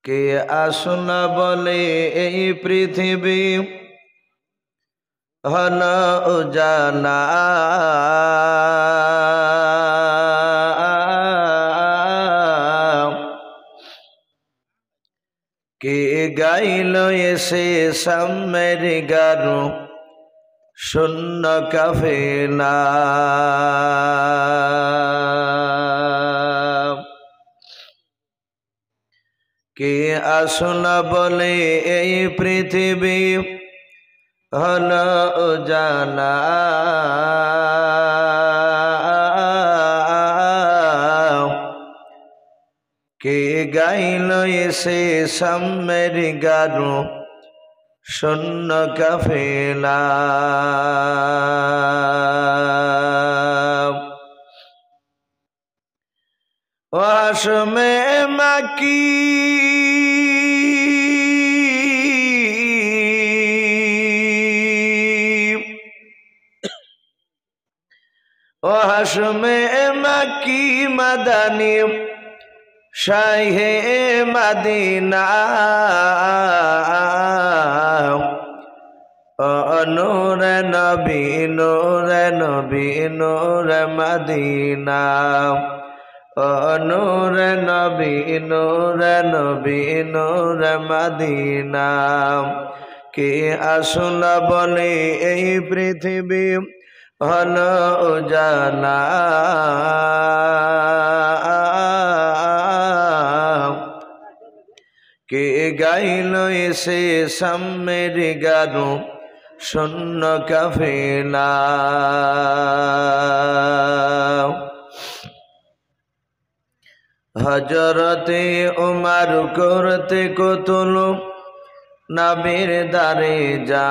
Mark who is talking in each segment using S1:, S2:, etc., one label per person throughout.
S1: কে আসনা বলে এই পৃথিবী হলো জানা কে গাইল এসে সামের গারু শূন্য কাফেলা কে আসনা বলে এই পৃথিবী হলো জানা কে গাইল এসে সামের গারু শূন্য কাফেলা ওয়াসমে মাকি ওয়াসমে মাকি মাদানী শাহে মদিনা নূর নবী নূর নবী নূর মদিনা নূর নবী নূর নবী নূর মদিনা কে আসনা বলে এই পৃথিবী হলো জানা কে গাইল এসে সামের গারু শূন্য কাফেলা হজরতে উমর করতে কতল নবীর দারে যায়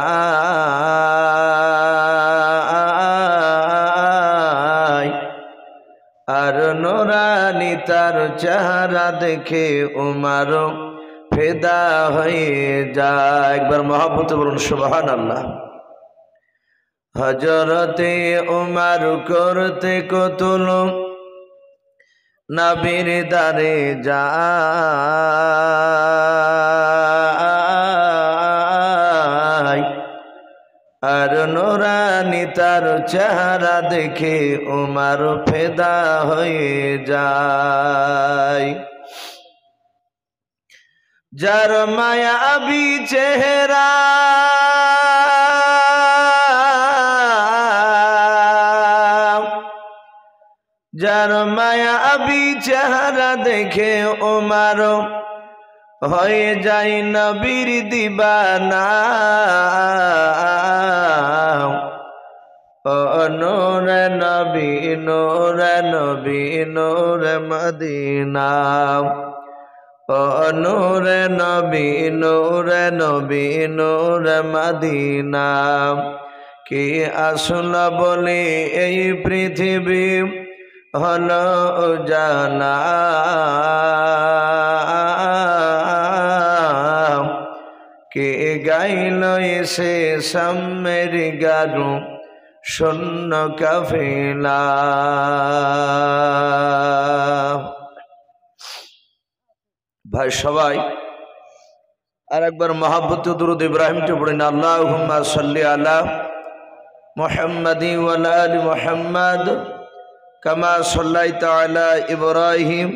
S1: আর নোরানি তার চেহারা দেখে উমর ফিদা হয়ে যায়। একবার মহব্বতে বলুন সুবহানাল্লাহ। হজরতে উমর করতে কতল নবীর দারে যায় আর নোরানি তার চেহারা দেখে উমর ফিদা হয়ে যায়। যার মায়াবী চেহারা যার মায়াবী চেহারা দেখে উমর হয়ে যায় নবীর দিবানা নূর নবী নূর নবী নূর মদিনা নূর নবী নূর নবী নূর মদিনা কে আসনা বলে এই পৃথিবী হলো জানা কে গাইল এসে সামের গারু শূন্য কাফেলা। ভাই সবাই আর একবার মহব্বতে দুরূদ ইব্রাহিমটি পড়েন। আল্লাহুম্মা সাল্লি আলা মুহাম্মাদি ওয়া আলা আলি মুহাম্মাদ কামা সাল্লাইতা আলা ইব্রাহিম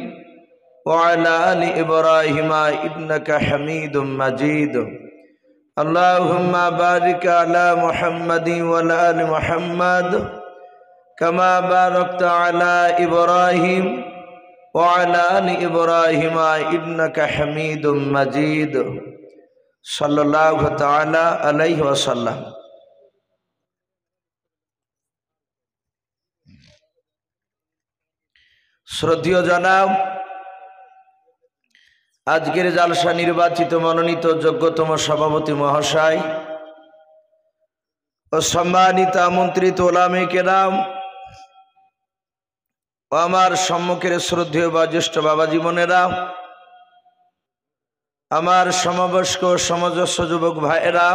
S1: ওয়া আলা আলি ইব্রাহিম ইন্নাকা হামিদুম মাজিদ। আল্লাহুম্মা বারিক আলা মুহাম্মাদি ওয়া আলা আলি মুহাম্মাদ কামা বারাকতা আলা ইব্রাহিম ওয়া আলা আলি ইব্রাহিম ইন্নাকা হামিদুম মাজিদ। সাল্লাল্লাহু তাআলা আলাইহি ওয়াসাল্লাম। শ্রদ্ধেয় জনাব, আজকের জালসা নির্বাচিত মনোনীত যোগ্যতম সভাপতি মহাশয় ও সম্মানিত আমন্ত্রিত ওলামে কেরাম ও আমার সম্মুখের শ্রদ্ধেয় বা জ্যেষ্ঠ বাবা জীবনেরা, আমার সমবয়স্ক সমজস্ব যুবক ভাইয়েরা,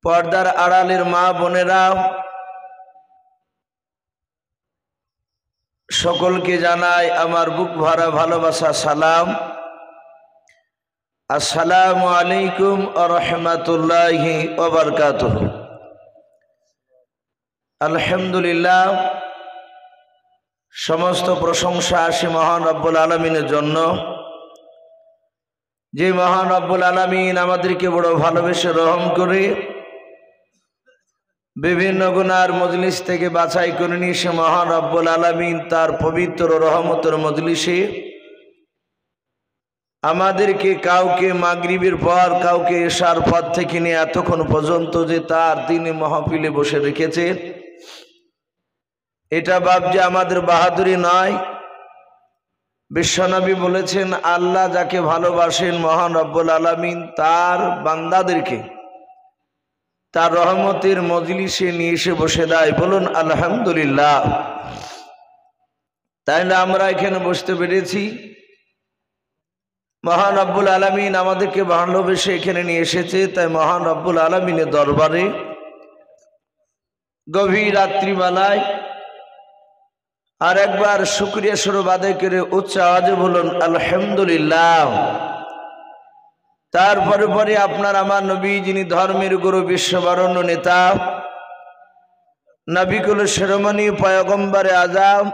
S1: পর্দার আড়ালের মা বোনেরা, সকলকে জানাই আমার বুক ভরা ভালোবাসা সালাম। আসসালামু আলাইকুম ওয়া রাহমাতুল্লাহি ওয়া বারাকাতুহু। আলহামদুলিল্লাহ, সমস্ত প্রশংসা আসে মহান রব্বুল আলামিনের জন্য, যে মহান রব্বুল আলামিন আমাদেরকে বড় ভালোবেসে রহম করে বিভিন্ন গুনার মজলিস থেকে বাছাই করে নিয়ে সে মহান রব্বুল আলামিন তার পবিত্র রহমতের মজলিসে আমাদেরকে কাউকে মাগরিবের পর, কাউকে এশার পর থেকে নিয়ে এতক্ষণ পর্যন্ত যে তার দিনে মাহফিলে বসে রেখেছে, এটা ভাবছে আমাদের বাহাদুরি নয়। বিশ্বনবী বলেছেন, আল্লাহ যাকে ভালোবাসেন মহান রব্বুল আলামিন তার বান্দাদেরকে তার রহমতের মজলিসে নিয়ে এসে বসে দেয়। বলুন আলহামদুলিল্লাহ। তাইলে আমরা এখানে বসতে পেরেছি, মহান রব্বুল আলামিন আমাদেরকে ভালোবেসে এখানে নিয়ে এসেছে। তাই মহান রব্বুল আলামিনের দরবারে গভীর রাত্রিবেলায় আর একবার শুকরিয়া স্বরূপ আদায় করে উচ্চ আওয়াজে বলুন আলহামদুলিল্লাহ। তারপরে পরে আপনার আমার নবী, যিনি ধর্মের গুরু, বিশ্ববরণ্য নেতা, নবিকুল শিরোমণি পয়গম্বরে আজম,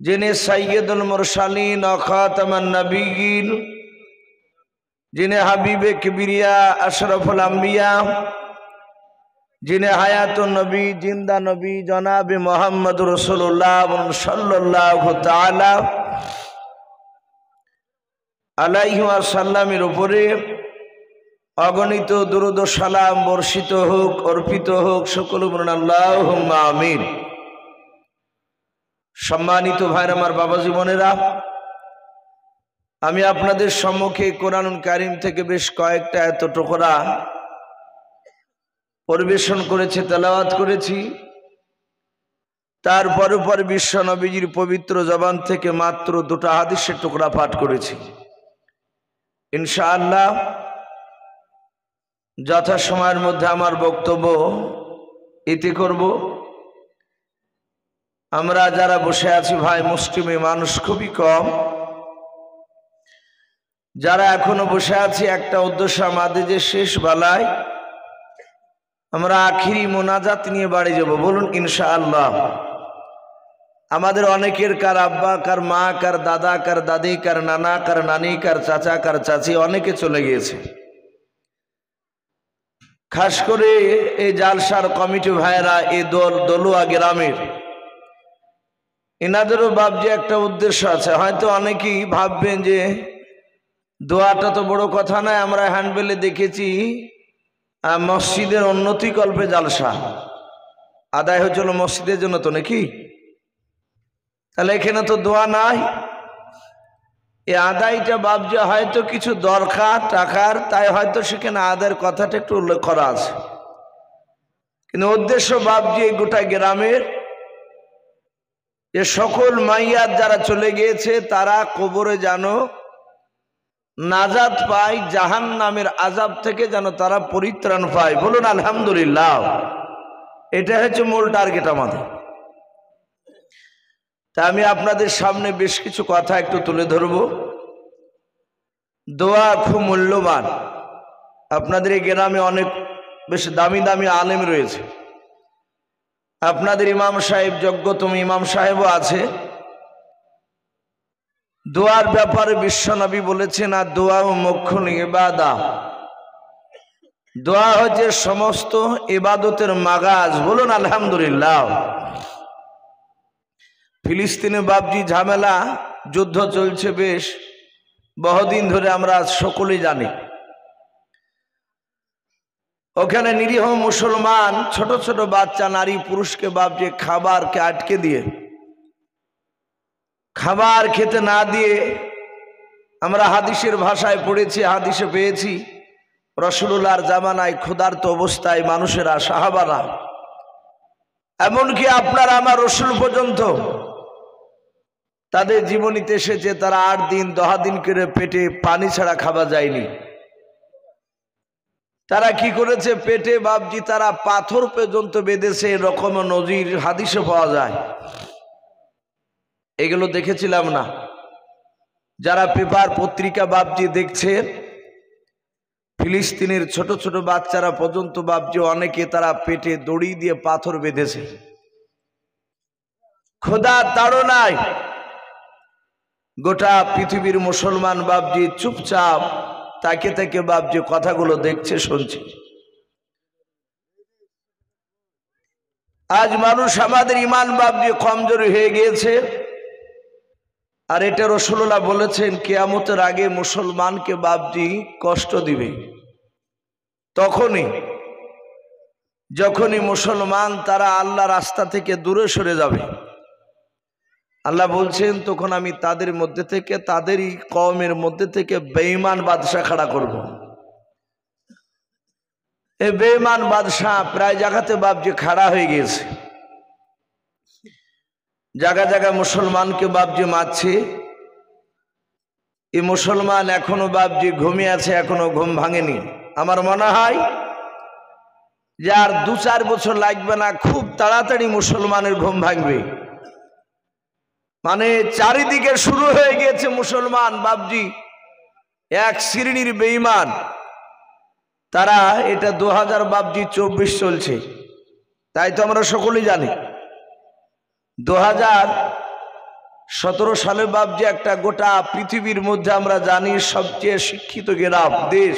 S1: যিনি সাইয়্যিদুল মুরসালিন ও খাতামান নবিয়্যিন, যিনি হাবিবে কিবরিয়া আশরাফুল আম্বিয়া, যিনি হায়াতুন নবী, জিন্দা নবী, জনাবে মুহাম্মদুর রাসূলুল্লাহ সাল্লাল্লাহু তাআলা আলাইহি ওয়াসাল্লামের উপরে অগণিত দুরূদ ও সালাম বর্ষিত হোক, অর্পিত হোক। সকল বলুন আল্লাহুম্মা আমিন। সম্মানিত ভাইরা আমার, বাবা জীবনেরা, আমি আপনাদের সম্মুখে কোরআনুল কারীম থেকে বেশ কয়েকটা এত টুকরা পরিবেশন করেছি, তেলাওয়াত করেছি। তারপরে পরে বিশ্ব নবীজির পবিত্র জবান থেকে মাত্র দুটো হাদিসের টুকরা পাঠ করেছি। ইনশাআল্লাহ যথাসময়ের মধ্যে আমার বক্তব্য ইতি করব। আমরা যারা বসে আছি ভাই, মুসলিমে মানুষ খুবই কম। যারা এখনো বসে আছি, একটা উদ্দেশ্য আমাদের, যে শেষ বেলায় আমরা আখিরি মোনাজাত নিয়ে বাড়ি যাব। বলুন ইনশাআল্লাহ। আমাদের অনেকের কার আব্বা, কার মা, কার দাদা, কার দাদি, কার নানা, কার নানি, কার চাচা, কার চাচি অনেকে চলে গিয়েছে। খাস করে এই জালসার কমিটি ভাইয়েরা, এই দলুয়া গ্রামের, এনাদেরও ভাবছে একটা উদ্দেশ্য আছে। হয়তো অনেকেই ভাববেন যে দোয়াটা তো বড় কথা নয়, আমরা হ্যান্ডবেলে দেখেছি মসজিদের উন্নতি কল্পে জালসা আদায় হয়েছিল মসজিদের জন্য, তো নাকি? তাহলে এখানে তো দোয়া নাই। এই আদায়টা ভাবছে হয়তো কিছু দরকার টাকার, তাই হয়তো সেখানে আদায়ের কথাটা একটু উল্লেখ করা আছে। কিন্তু উদ্দেশ্য ভাবছি এই গোটা গ্রামের যে সকল মাইয়াত যারা চলে গিয়েছে তারা কবরে যেন নাজাত পায়, জাহান্নামের আযাব থেকে যেন তারা পরিত্রাণ পায়। বলুন আলহামদুলিল্লাহ। এটা হচ্ছে মূল টার্গেট আমাদের। তা আমি আপনাদের সামনে বেশ কিছু কথা একটু তুলে ধরব। দোয়া খুব মূল্যবান। আপনাদের এই গ্রামে অনেক বেশ দামি দামি আলেম রয়েছে। আপনাদের ইমাম সাহেব, যোগ্যতম ইমাম সাহেবও আছে। দোয়ার ব্যাপারে বিশ্বনবী বলেছেন, আর দোয়া ও মুখ্যুল ইবাদা, দোয়া হচ্ছে সমস্ত ইবাদতের মাগাজ। বলুন আলহামদুলিল্লাহ। ফিলিস্তিনে বাবজি ঝামেলা, যুদ্ধ চলছে বেশ বহুদিন ধরে, আমরা সকলেই জানি। ওখানে নিরীহ মুসলমান ছোট ছোট বাচ্চা, নারী, পুরুষকে বাবজি খাবারকে আটকে দিয়ে, খাবার খেতে না দিয়ে, আমরা হাদিসের ভাষায় পড়েছি, হাদিসে পেয়েছি, রাসূলুল্লাহর জামানায় ক্ষুধার্ত অবস্থায় মানুষেরা, সাহাবারা, এমনকি আপনার আমার রাসূল পর্যন্ত তাদের জীবনীতে এসেছে তারা 8 দিন 10 দিন করে পেটে পানি ছাড়া খাওয়া যায়নি। তারা কি করেছে, পেটে বাবজি তারা পাথর পর্যন্ত বেঁধেছে, এরকম নজির হাদিসে পাওয়া যায়। এগুলো দেখেছিলাম না। যারা পেপার পত্রিকা বাপজি দেখছে, ফিলিস্তিনের ছোট ছোট বাচ্চারা পর্যন্ত বাপজি অনেকে তারা পেটে দড়ি দিয়ে পাথর বেঁধেছে, খোদা তাড়নায়। গোটা পৃথিবীর মুসলমান বাপজি চুপচাপ তাকে তাকে বাপজি কথাগুলো দেখছে, শুনছে। আজ মানুষ আমাদের ইমান বাপজি কমজোরি হয়ে গিয়েছে। আর এটা রাসূলুল্লাহ বলেছেন, কিয়ামতের আগে মুসলমানকে বাপজি কষ্ট দিবে যখনই মুসলমান তারা আল্লাহ রাস্তা থেকে দূরে সরে যাবে। আল্লাহ বলছেন, তখন আমি তাদের মধ্যে থেকে, তাদেরই কওমের মধ্যে থেকে বেঈমান বাদশা খাড়া করব। এই বেঈমান বাদশা প্রায় জায়গাতে বাপজি খাড়া হয়ে গিয়েছে। জায়গা জায়গায় মুসলমানকে বাপজি মারছে। এই মুসলমান এখনো বাপজি ঘুমিয়ে আছে, এখনো ঘুম ভাঙেনি। আমার মনে হয় যে আর 2-4 বছর লাগবে না, খুব তাড়াতাড়ি মুসলমানের ঘুম ভাঙবে। মানে চারিদিকে শুরু হয়ে গিয়েছে মুসলমান বাপজি এক শ্রেণীর বেঈমান। তারা এটা 2024 চলছে, তাই তো আমরা সকলেই জানি। 2017 সালে বাপজি একটা গোটা পৃথিবীর মধ্যে আমরা জানি সবচেয়ে শিক্ষিত দেশ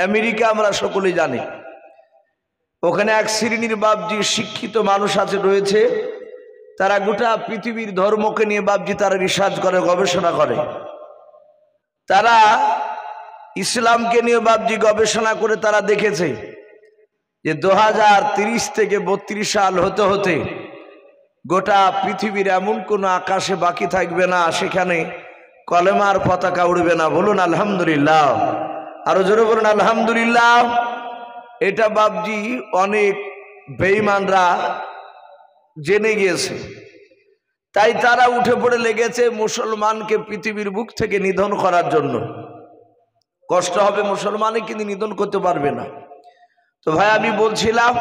S1: আমেরিকা, আমরা সকলেই জানি। ওখানে এক শ্রেণীর বাপজি শিক্ষিত মানুষ আছে রয়েছে, তারা গোটা পৃথিবীর ধর্মকে নিয়ে বাপজি তারা রিসার্চ করে, গবেষণা করে। তারা ইসলামকে নিয়ে বাপজি গবেষণা করে তারা দেখেছে যে 2030 থেকে 32 সাল হতে হতে গোটা পৃথিবীর এমন কোনো আকাশে বাকি থাকবে না সেখানে কলেমার পতাকা উড়বে না। বলুন আলহামদুলিল্লাহ, আরো জোরে বলুন আলহামদুলিল্লাহ। এটা বাপজি অনেক বেঈমানরা জেনে গিয়েছে, তাই তারা উঠে পড়ে লেগেছে মুসলমানকে পৃথিবীর বুক থেকে নিধন করার জন্য। কষ্ট হবে মুসলমানে, কিন্তু নিধন করতে পারবে না। তো ভাই আমি বলছিলাম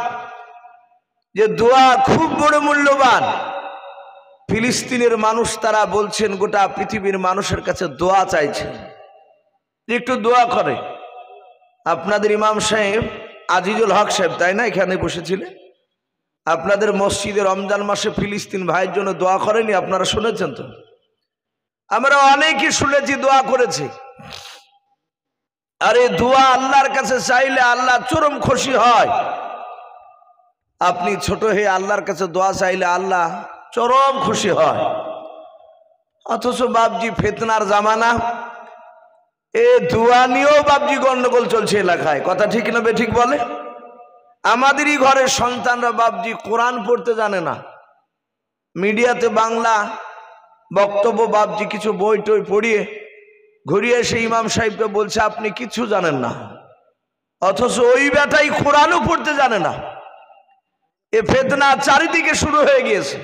S1: যে দোয়া খুব বড় মূল্যবান। ফিলিস্তিনের মানুষ তারা বলছেন গোটা পৃথিবীর মানুষের কাছে দোয়া চাইছেন, একটু দোয়া করে। আপনাদের ইমাম সাহেব আজিজুল হক সাহেব, তাই না, এখানে বসেছিলেন। আপনাদের মসজিদে রমজান মাসে ফিলিস্তিন ভাইয়ের জন্য দোয়া করেনি? আপনারা শুনেছেন তো? আমরা অনেকেই শুনেছি, দোয়া করেছি। আরে দোয়া আল্লাহর কাছে চাইলে আল্লাহ চরম খুশি হয়। আপনি ছোট হয়ে আল্লাহর কাছে দোয়া চাইলে আল্লাহ চরম খুশি হয়। অথচ বাপজি ফিতনার জামানা, এ দোয়া নিয়েও বাপজি গন্ডগোল চলছে এলাকায়। কথা ঠিক না বেঠিক বলে? আমাদেরই ঘরের সন্তানরা বাপজি কোরআন পড়তে জানে না। মিডিয়াতে বাংলা বক্তব্য বাপজি কিছু বই টই পড়িয়ে ঘুরিয়ে এসে ইমাম সাহেবকে বলছে আপনি কিছু জানেন না, অথচ ওই বেটাই কোরআনও পড়তে জানে না। এ ফিতনা চারিদিকে শুরু হয়ে গিয়েছে।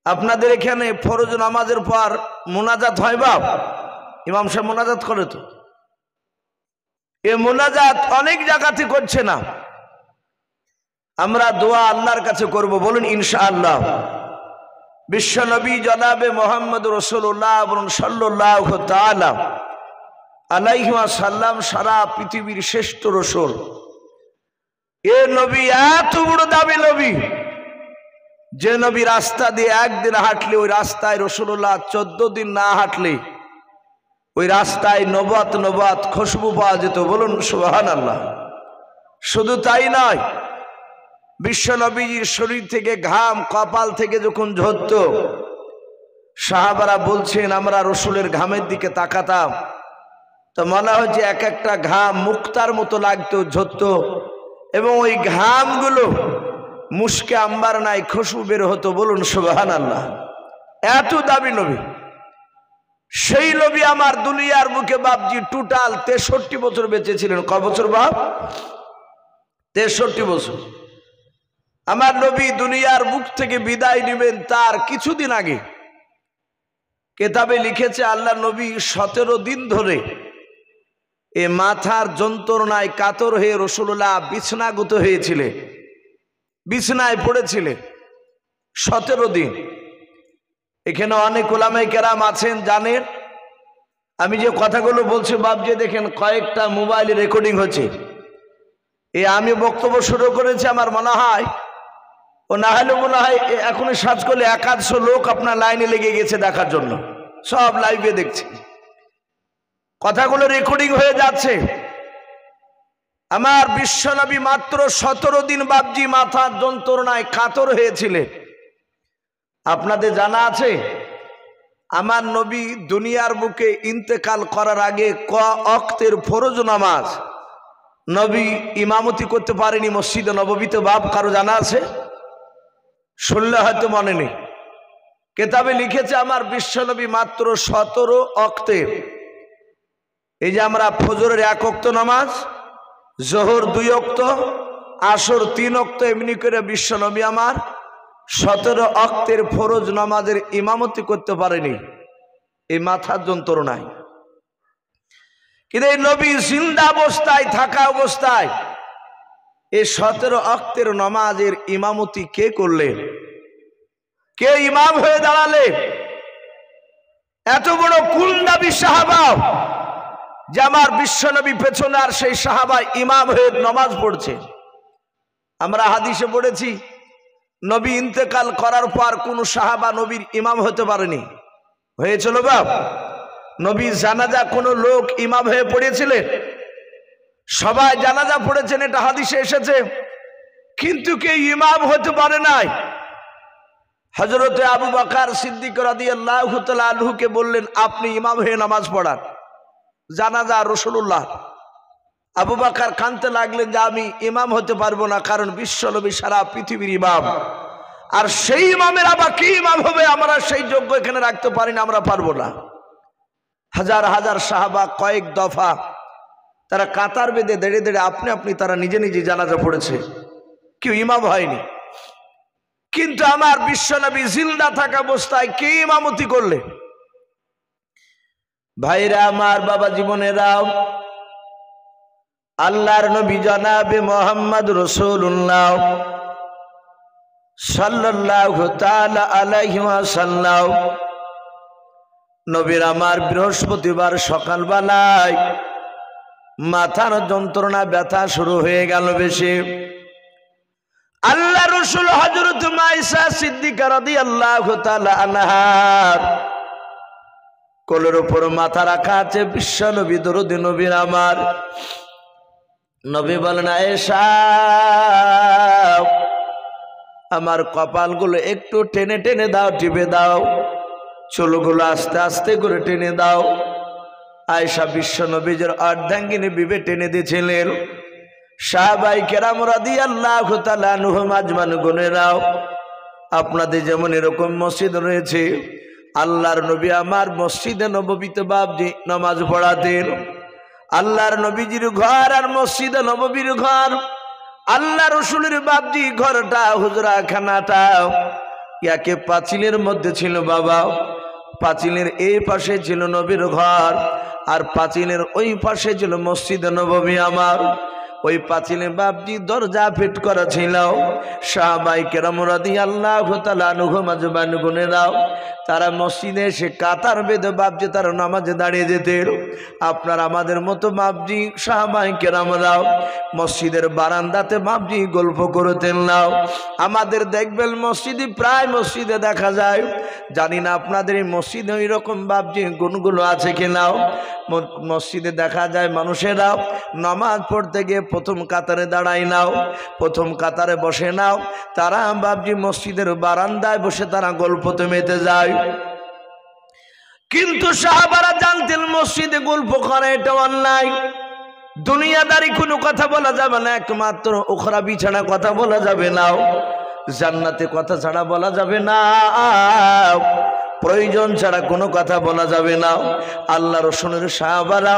S1: আপনাদের এখানে ফরজ নামাজের পর মোনাজাত হয় বাপ? ইমাম সাহেব মোনাজাত করে তো? এ মোনাজাত অনেক জায়গাতে করছে না। আমরা দোয়া আল্লাহর কাছে করব, বলুন ইনশাআল্লাহ। বিশ্ব নবী জনাবে মোহাম্মদ রাসূলুল্লাহ সাল্লাল্লাহু তাআলা আলাইহি ওয়াসাল্লাম সারা পৃথিবীর শ্রেষ্ঠ রাসূল। এ নবী এত বড় দামি নবী, যে নবী রাস্তা দিয়ে একদিন হাঁটলে ওই রাস্তায় রাসূলুল্লাহ 14 দিন না হাঁটলে ওই রাস্তায় নবুয়ত খুশবু পাওয়া যেত। বলুন সুবহানাল্লাহ। শুধু তাই নয়, বিশ্ব নবীর শরীর থেকে ঘাম কপাল থেকে যখন ঝরত, সাহাবারা বলছেন আমরা রসুলের ঘামের দিকে তাকাতাম তো মনে হয় যে এক একটা ঘাম মুক্তার মতো লাগতো, ঝরত, এবং ওই ঘামগুলো মুশকে আম্বার নাই খুশবু বের হতো। বলুন সুবহানাল্লাহ। এত দামি নবী। সেই নবী আমার দুনিয়ার বুকে বাপজি টোটাল 63 বছর বেঁচে ছিলেন। ক বছর বাপ? 63 বছর। আমার নবী দুনিয়ার বুক থেকে বিদায় নেবেন তার কিছুদিন আগে কেতাবে লিখেছে আল্লাহ নবী 17 দিন ধরে এ মাথার যন্ত্রণায় কাতর হয়ে রাসূলুল্লাহ বিছনাগত হয়েছিলেন, বিছনায় পড়েছিলেন 17 দিন। এখানে অনেক ওলামায়ে কেরাম আছেন জানেন। আমি যে কথাগুলো বলছি বাবজি দেখেন কয়েকটা মোবাইলে রেকর্ডিং হচ্ছে। আমি বক্তব্য শুরু করেছি, আমার মনে হয় ও না হলে মনে হয় এখনই সার্চ করলে 100 লোক আপনার লাইনে লেগে গেছে দেখার জন্য, সব লাইভে দেখছে, কথাগুলো রেকর্ডিং হয়ে যাচ্ছে। আমার বিশ্বনবী মাত্র 17 দিন বাবজি মাথার যন্ত্রণায় কাতর হয়েছিলেন। আপনাদের জানা আছে আমার নবী দুনিয়ার বুকে ইন্তেকাল করার আগে ওয়াক্তের ফরজ নামাজ নবী ইমামতি করতে পারেনি মসজিদে নববীতে। বাপ কারো জানা আছে? শুনলে হয়তো মনে নেই। কেতাবে লিখেছে আমার বিশ্বনবী মাত্র 17 ওয়াক্তের, এই যে আমরা ফজরের 1 ওয়াক্ত নামাজ, জোহর 2 ওয়াক্ত, আসর 3 ওয়াক্ত, এমনি করে বিশ্বনবী আমার 17 ওয়াক্তের ফরজ নামাজের ইমামতি করতে পারেনি এই মাথার যন্ত্রণায়। কিন্তু এই নবী জিন্দা অবস্থায় থাকা অবস্থায় এই 17 ওয়াক্তের নামাজের ইমামতি কে করলেন? কে ইমাম হয়ে দাঁড়ালেন? এত বড় কুলদাবি সাহাবা যে আমার বিশ্বনবী পেছনে আর সেই সাহাবা ইমাম হয়ে নামাজ পড়ছে। আমরা হাদিসে পড়েছি নবী ইন্তেকাল করার পর কোন সাহাবা নবীর ইমাম হতে পারেনি। হয়েছিল বাপ? নবী জানাজা কোন লোক ইমাম হয়ে পড়েছিলেন? সবাই জানাজা পড়েছেন, এটা হাদিসে এসেছে, কিন্তু কে ইমাম হতে পারে নাই। হযরতে আবু বকর সিদ্দিক রাদিয়াল্লাহু তাআলা আনহুকে বললেন আপনি ইমাম হয়ে নামাজ পড়ান জানাজা রাসূলুল্লাহ। আবু বকর কাঁদতে লাগলেন যে আমি ইমাম হতে পারবো না, কারণ বিশ্বনবী সারা পৃথিবীর ইমাম, আর সেই ইমামের আবার কি ইমাম হবে, আমরা সেই যোগ্য এখানে রাখতে পারি না, আমরা পারবো না। হাজার হাজার সাহাবা কয়েক দফা তারা কাতার বেঁধে দেড়ে দেড়ে আপনি আপনি তারা নিজে নিজে জানাজা পড়েছে, কেউ ইমাম হয়নি। কিন্তু আমার বিশ্বনবী জিন্দা থাকা অবস্থায় কে ইমামতি করলে? ভাইরা আমার, বাবা জীবনেরাও, আল্লাহর নবী জনাবে মুহাম্মদ রাসূলুল্লাহ সাল্লাল্লাহু তাআলা আলাইহি ওয়াসাল্লাম নবীর আমার বৃহস্পতিবার সকালবেলায় মাথার যন্ত্রণা ব্যথা শুরু হয়ে গেল বেশি। আল্লাহ রাসূল হযরত মাইসা সিদ্দিকা রাদিয়াল্লাহু তাআলা আনহার কোলের উপর মাথা রাখা আছে বিশ্ব নবী দরুদে নবীর আমার। নবী বলেন আয়েশা আমার কপালগুলো একটু টেনে টেনে দাও, টিপে দাও, চুলগুলো আস্তে আস্তে করে টেনে দাও। আয়েশা বিশ্ব নবীর অর্ধাঙ্গিনী বিবে টেনে দিয়েছিলেন। সাহাবায়ে কেরাম রাদিয়াল্লাহু তাআলা আনহুম আজমান গুনেরাও, আপনাদের যেমন এরকম মসজিদ রয়েছে, আল্লাহর নবী আমার মসজিদে নববীতে বাবজি নামাজ পড়াতেন। আল্লাহর নবীজির ঘর আর মসজিদে নববীর ঘর, আল্লাহ রসুলের বাবজি ঘরটা হুজরা খানাটা একে পাঁচিলের মধ্যে ছিল বাবা। পাঁচিলের এই পাশে ছিল নবীর ঘর, আর পাঁচিলের ওই পাশে ছিল মসজিদে নববী আমার। ওই পাঁচিলে বাবজি দরজা ফিট করা ছিল। সাহাবায়ে কেরাম রাদিয়াল্লাহু তাআলা আনহুম আজমান গুনেরাও, তারা মসজিদে এসে কাতার বেঁধে বাবজি তারা নামাজে দাঁড়িয়ে যেতেন। আপনার আমাদের মতো বাবজি সাহাবায়ে কেরামরাও মসজিদের বারান্দাতে বাবজি গল্প করতেন নাও। আমাদের দেখবেন মসজিদে প্রায় মসজিদে দেখা যায়, জানি না আপনাদের এই মসজিদে ওই রকম বাবজি গুণগুলো আছে কিনাও। মসজিদে দেখা যায় মানুষেরাও নামাজ পড়তে গিয়ে প্রথম কাতারে দাঁড়ায় নাও, প্রথম কাতারে বসে নাও, তারা বাবজি মসজিদের বারান্দায় বসে তারা গল্পতে মেতে যায়। কিন্তু সাহাবারা জানতেন মসজিদে গল্প করে এটা অন্যায়, দুনিয়াদারি কোনো কথা বলা যাবে না, একমাত্র ওখরা বিছানা কথা বলা যাবে না, জান্নাতে কথা ছাড়া বলা যাবে না, প্রয়োজন ছাড়া কোনো কথা বলা যাবে না। আল্লাহ রাসূলের সাহাবারা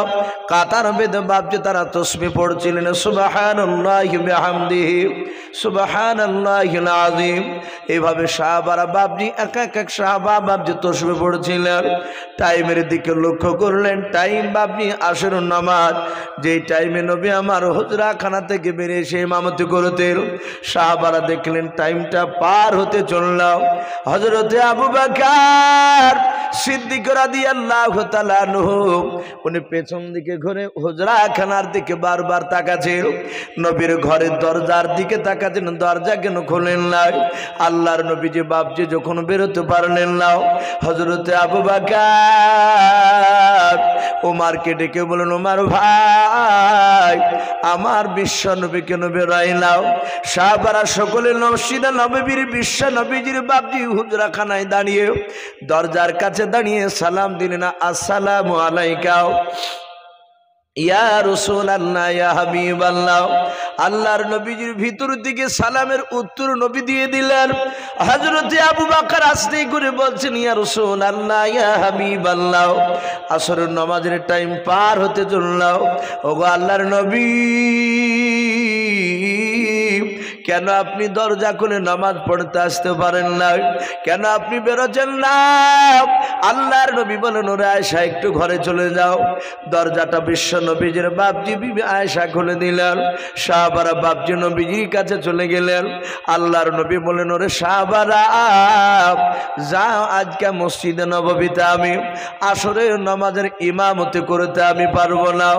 S1: কাতার বেঁধে বাবজি তারা তাসবিহ পড়ছিলেন, সুবহানাল্লাহি বিহামদিহি সুবহানাল্লাহিল আযীম। এইভাবে সাহাবারা বাবজি এক এক সাহাবা বাবজি তাসবিহ পড়ছিলেন। টাইমের দিকে লক্ষ্য করলেন, টাইম বাবজি আসরের নামাজ, যেই টাইমে নবী আমার হুজরা খানা থেকে বেরিয়ে এসে ইমামতি করতেন। সাহাবারা দেখলেন টাইমটা পার হতে চলল। হযরতে আবু বকর বাকার সিদ্দিক রাদিয়াল্লাহু তাআলা আনহু উনি পেছন দিকে ঘুরে হুজরাখানার দিকে বারবার তাকাচ্ছেন, নবীর ঘরের দরজার দিকে তাকাচ্ছেন, দরজা কেন খোলেন না? আল্লাহর নবীজি বাপজি যখন বেরোতে পারলেন না, হযরতে আবু বকর ওমরকে ডেকে বলেন, ওমর ভাই আমার বিশ্ব নবী কেন বেরোইলাও? সাহাবারা সকলে মসজিদে নববীর বিশ্ব নবীজির বাপজি হুজরাখানায় দাঁড়িয়ে দরজার কাছে দাঁড়িয়ে সালাম দিলেন, আসসালামু আলাইকা ইয়া রাসূলুল্লাহ ইয়া হাবিবাল্লাহ। আল্লাহর নবীজির ভিতর দিকে সালামের উত্তর নবী দিয়ে দিলেন। হযরতে আবু বকর আস্তে করে বলছেন, ইয়া রাসূলুল্লাহ ইয়া হাবিবাল্লাহ, আসরের নামাজের টাইম পার হতে চলল, ওগো আল্লাহর নবী কেন আপনি দরজা খুলে নামাজ পড়তে আসতে পারেন না? কেন আপনি বেরোচ্ছেন না? আল্লাহর নবী বলেন, ওরে আয়েশা একটু ঘরে চলে যাও। দরজাটা বিশ্ব নবীজির বাপজি বিবি আয়েশা খুলে দিলেন। সাহাবারা বাপজি নবীজির কাছে চলে গেলেন। আল্লাহর নবী বলেন, ওরে সাহাবারা যাও, আজকে মসজিদে নববীতে আমি আসরের নামাজের ইমামতি করতে আমি পারবো না।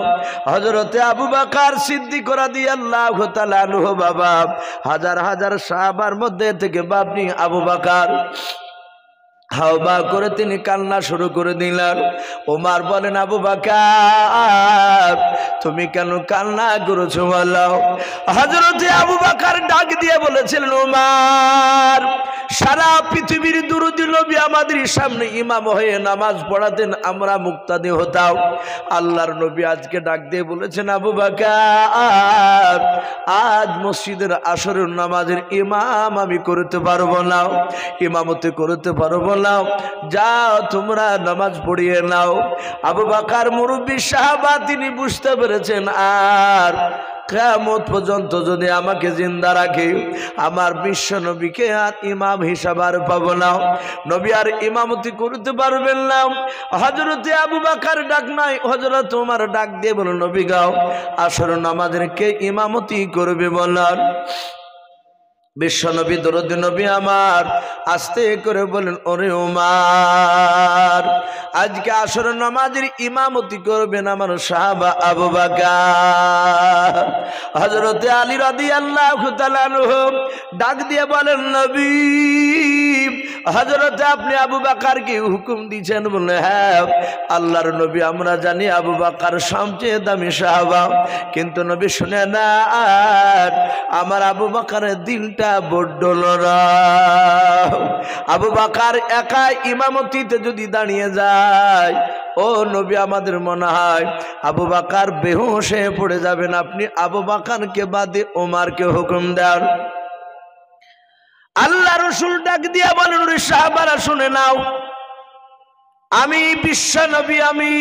S1: হযরতে আবু বকর সিদ্দিক রাদিয়াল্লাহু তাআলা আনহু বাবা হাজার হাজার সাহাবার মধ্যে থেকে বাপনি আবু বকর হাওবা করে তিনি কান্না শুরু করে দিলেন। ওমর বলেন, আবু বকর তুমি কেন কান্না করেছো বলো? হযরতে আবু বকর ডাক দিয়ে বলেছিলেন, ওমর সারা পৃথিবীর দুরূহ নবী আমাদের সামনে ইমাম হয়ে নামাজ পড়াতেন, আমরা মুক্তাদি হতাম। আল্লাহর নবী আজকে ডাক দিয়ে বলেছেন, আবু বকর আজ মসজিদের আসরের নামাজের ইমাম আমি করতে পারবো না, ইমামতি করতে পারবো না, যাও তোমরা নামাজ পড়িয়ে নাও। আবু বকর মুরব্বী সাহাবা, তিনি বুঝতে পেরেছেন আর কিয়ামত পর্যন্ত যদি আমাকে জিন্দা রাখে আমার বিশ্ব নবীকে আর ইমাম হিসাবে আর পাবো না, নবী আর ইমামতি করতে পারবেন না। হযরতে আবু বকর ডাক নাই, হযরত ওমর ডাক দিয়ে বলেন, নবী গাও আসর নামাজের কে ইমামতি করবে বলেন? বিশ্ব নবী দরুদ নবী আমার আস্তে করে বলেন, ওরে ওমর আজকে আসর নামাজের ইমামতি করবেন আমার সাহাবা আবু বকর। হযরতে আলী রাদিয়াল্লাহু তাআলা আনহু ডাক দিয়ে বলেন, নবী হযরতে আপনি আবু বকরকে হুকুম দিয়েছেন? বলে হ্যাঁ আল্লাহর নবী আমরা জানি আবু বকর সবচেয়ে দামি সাহাবা, কিন্তু নবী শুনে না আমার আবু বকরের দিলটা বড্ড নরম। আবু বকর একা ইমামতিতে যদি দাঁড়িয়ে যায় ও নবী আমাদের মনে হয় আবু বকর বেহুশ হয়ে পড়ে যাবেন, আপনি আবু বকরকে বাদে ওমরকে হুকুম দেন। আল্লাহ রাসূল ডাক দিয়ে বলেন, ওরে সাহাবারা শুনে নাও, আমি বিশ্ব নবী আমি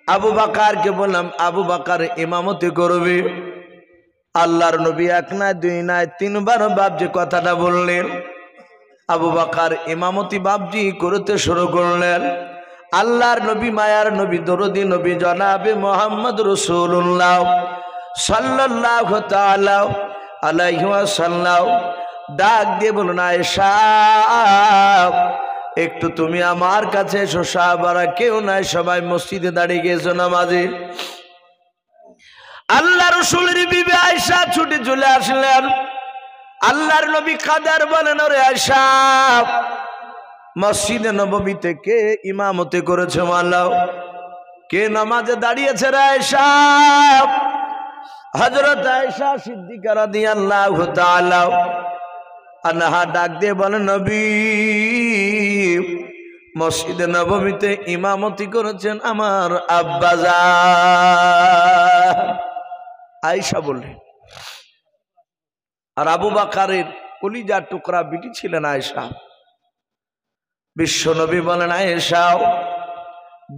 S1: আবু বকরকে বললাম আবু বকর ইমামতি করবে। আল্লাহর নবী এক নয় দুই নয় তিনবার বাপজি কথাটা বললেন। আবু বকর ইমামতি বাপজি করতে শুরু করলেন। আল্লাহর নবী মায়ার নবী দরদি নবী জনাবে মুহাম্মদ রাসূলুল্লাহ সাল্লাল্লাহু তাআলা আলাইহি ওয়াসাল্লাম ডাক দিয়ে বলুন, আয়েশা একটু তুমি আমার কাছে এসো। সাহাবারা কেউ নাই, সবাই মসজিদে দাঁড়িয়ে গেছো নামাজে। আল্লাহ রাসূলের বিবি আয়েশা ছুটে চলে আসলেন। আল্লাহর নবী কাদার বলেন, ওরে আয়েশা মসজিদে নববীতে কে ইমামতি করেছে মালাও? কে নামাজে দাঁড়িয়েছে রে আয়েশা? হযরত আয়েশা সিদ্দিকা রাদিয়াল্লাহু তাআলা আনহা ডাক দিয়ে বলেন, নবী মসজিদে নববীতে ইমামতি করেছেন আমার আব্বাজান। আয়েশা বললেন, আর আবু বকরের কলিজার টুকরা বিটি ছিলেন আয়েশা। বিশ্ব নবী বলেন, আয়েশা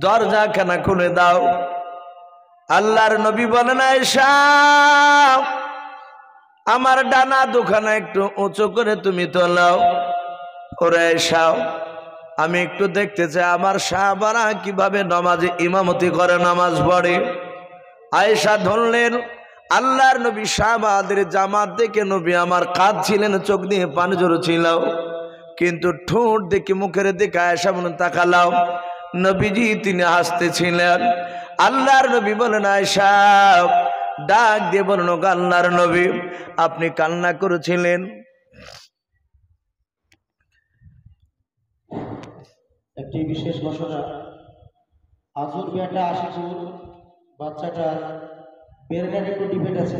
S1: দরজা কেন খুলে দাও? আল্লাহর নবী বলেন, আয়েশা আমার ডানা দুখানা একটু উঁচু করে তুমি তোলাও। ওরে আয়েশা আমি একটু দেখতে চাই আমার সাহাবারা কিভাবে নামাজে ইমামতি করে, নামাজ পড়ে। আয়েশা ধরলেন। আল্লাহর নবী সাহাবাদের জামাত দেখে নবী আমার কাঁদছিলেন, চোখ দিয়ে পানি ঝরছিল। কিন্তু ঠোঁট দেখে মুখের দিকে আয়েশা বলেন তাকালাম, নবীজি তিনি হাসতেছিলেন। আল্লাহর নবী বলেন আয়েশা, ডাক দিয়ে বলেন ওগো আল্লাহর নবী, আপনি কান্না করেছিলেন।
S2: একটি বিশেষ ঘোষণা, আজুর বেটা আশিকুর বাচ্চাটা বেরগান একটু ডিবেট আছে,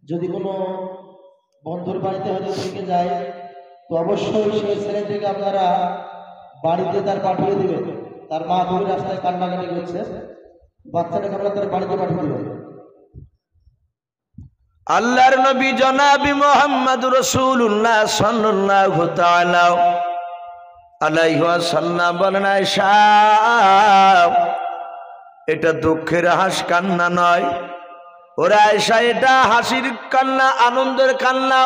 S2: যদি কোনো বন্ধুর বাড়িতে হয়তো থেকে যায় তো অবশ্যই সেই ছেলেটিকে আপনারা বাড়িতে তার পাঠিয়ে দিবেন। তার মা খুবই রাস্তায় কান্নাকাটি করছে, বাচ্চাটাকে আপনারা তার বাড়িতে পাঠিয়ে দেবেন।
S1: আল্লাহর নবী জনাবি মুহাম্মদুর রাসূলুল্লাহ সাল্লাল্লাহু তাআলা আলাইহি ওয়াসাল্লাম বলেন আয়েশা, এটা দুঃখের হাসি কান্না নয়, ওরে আয়েশা এটা হাসির কান্না, আনন্দের কান্না।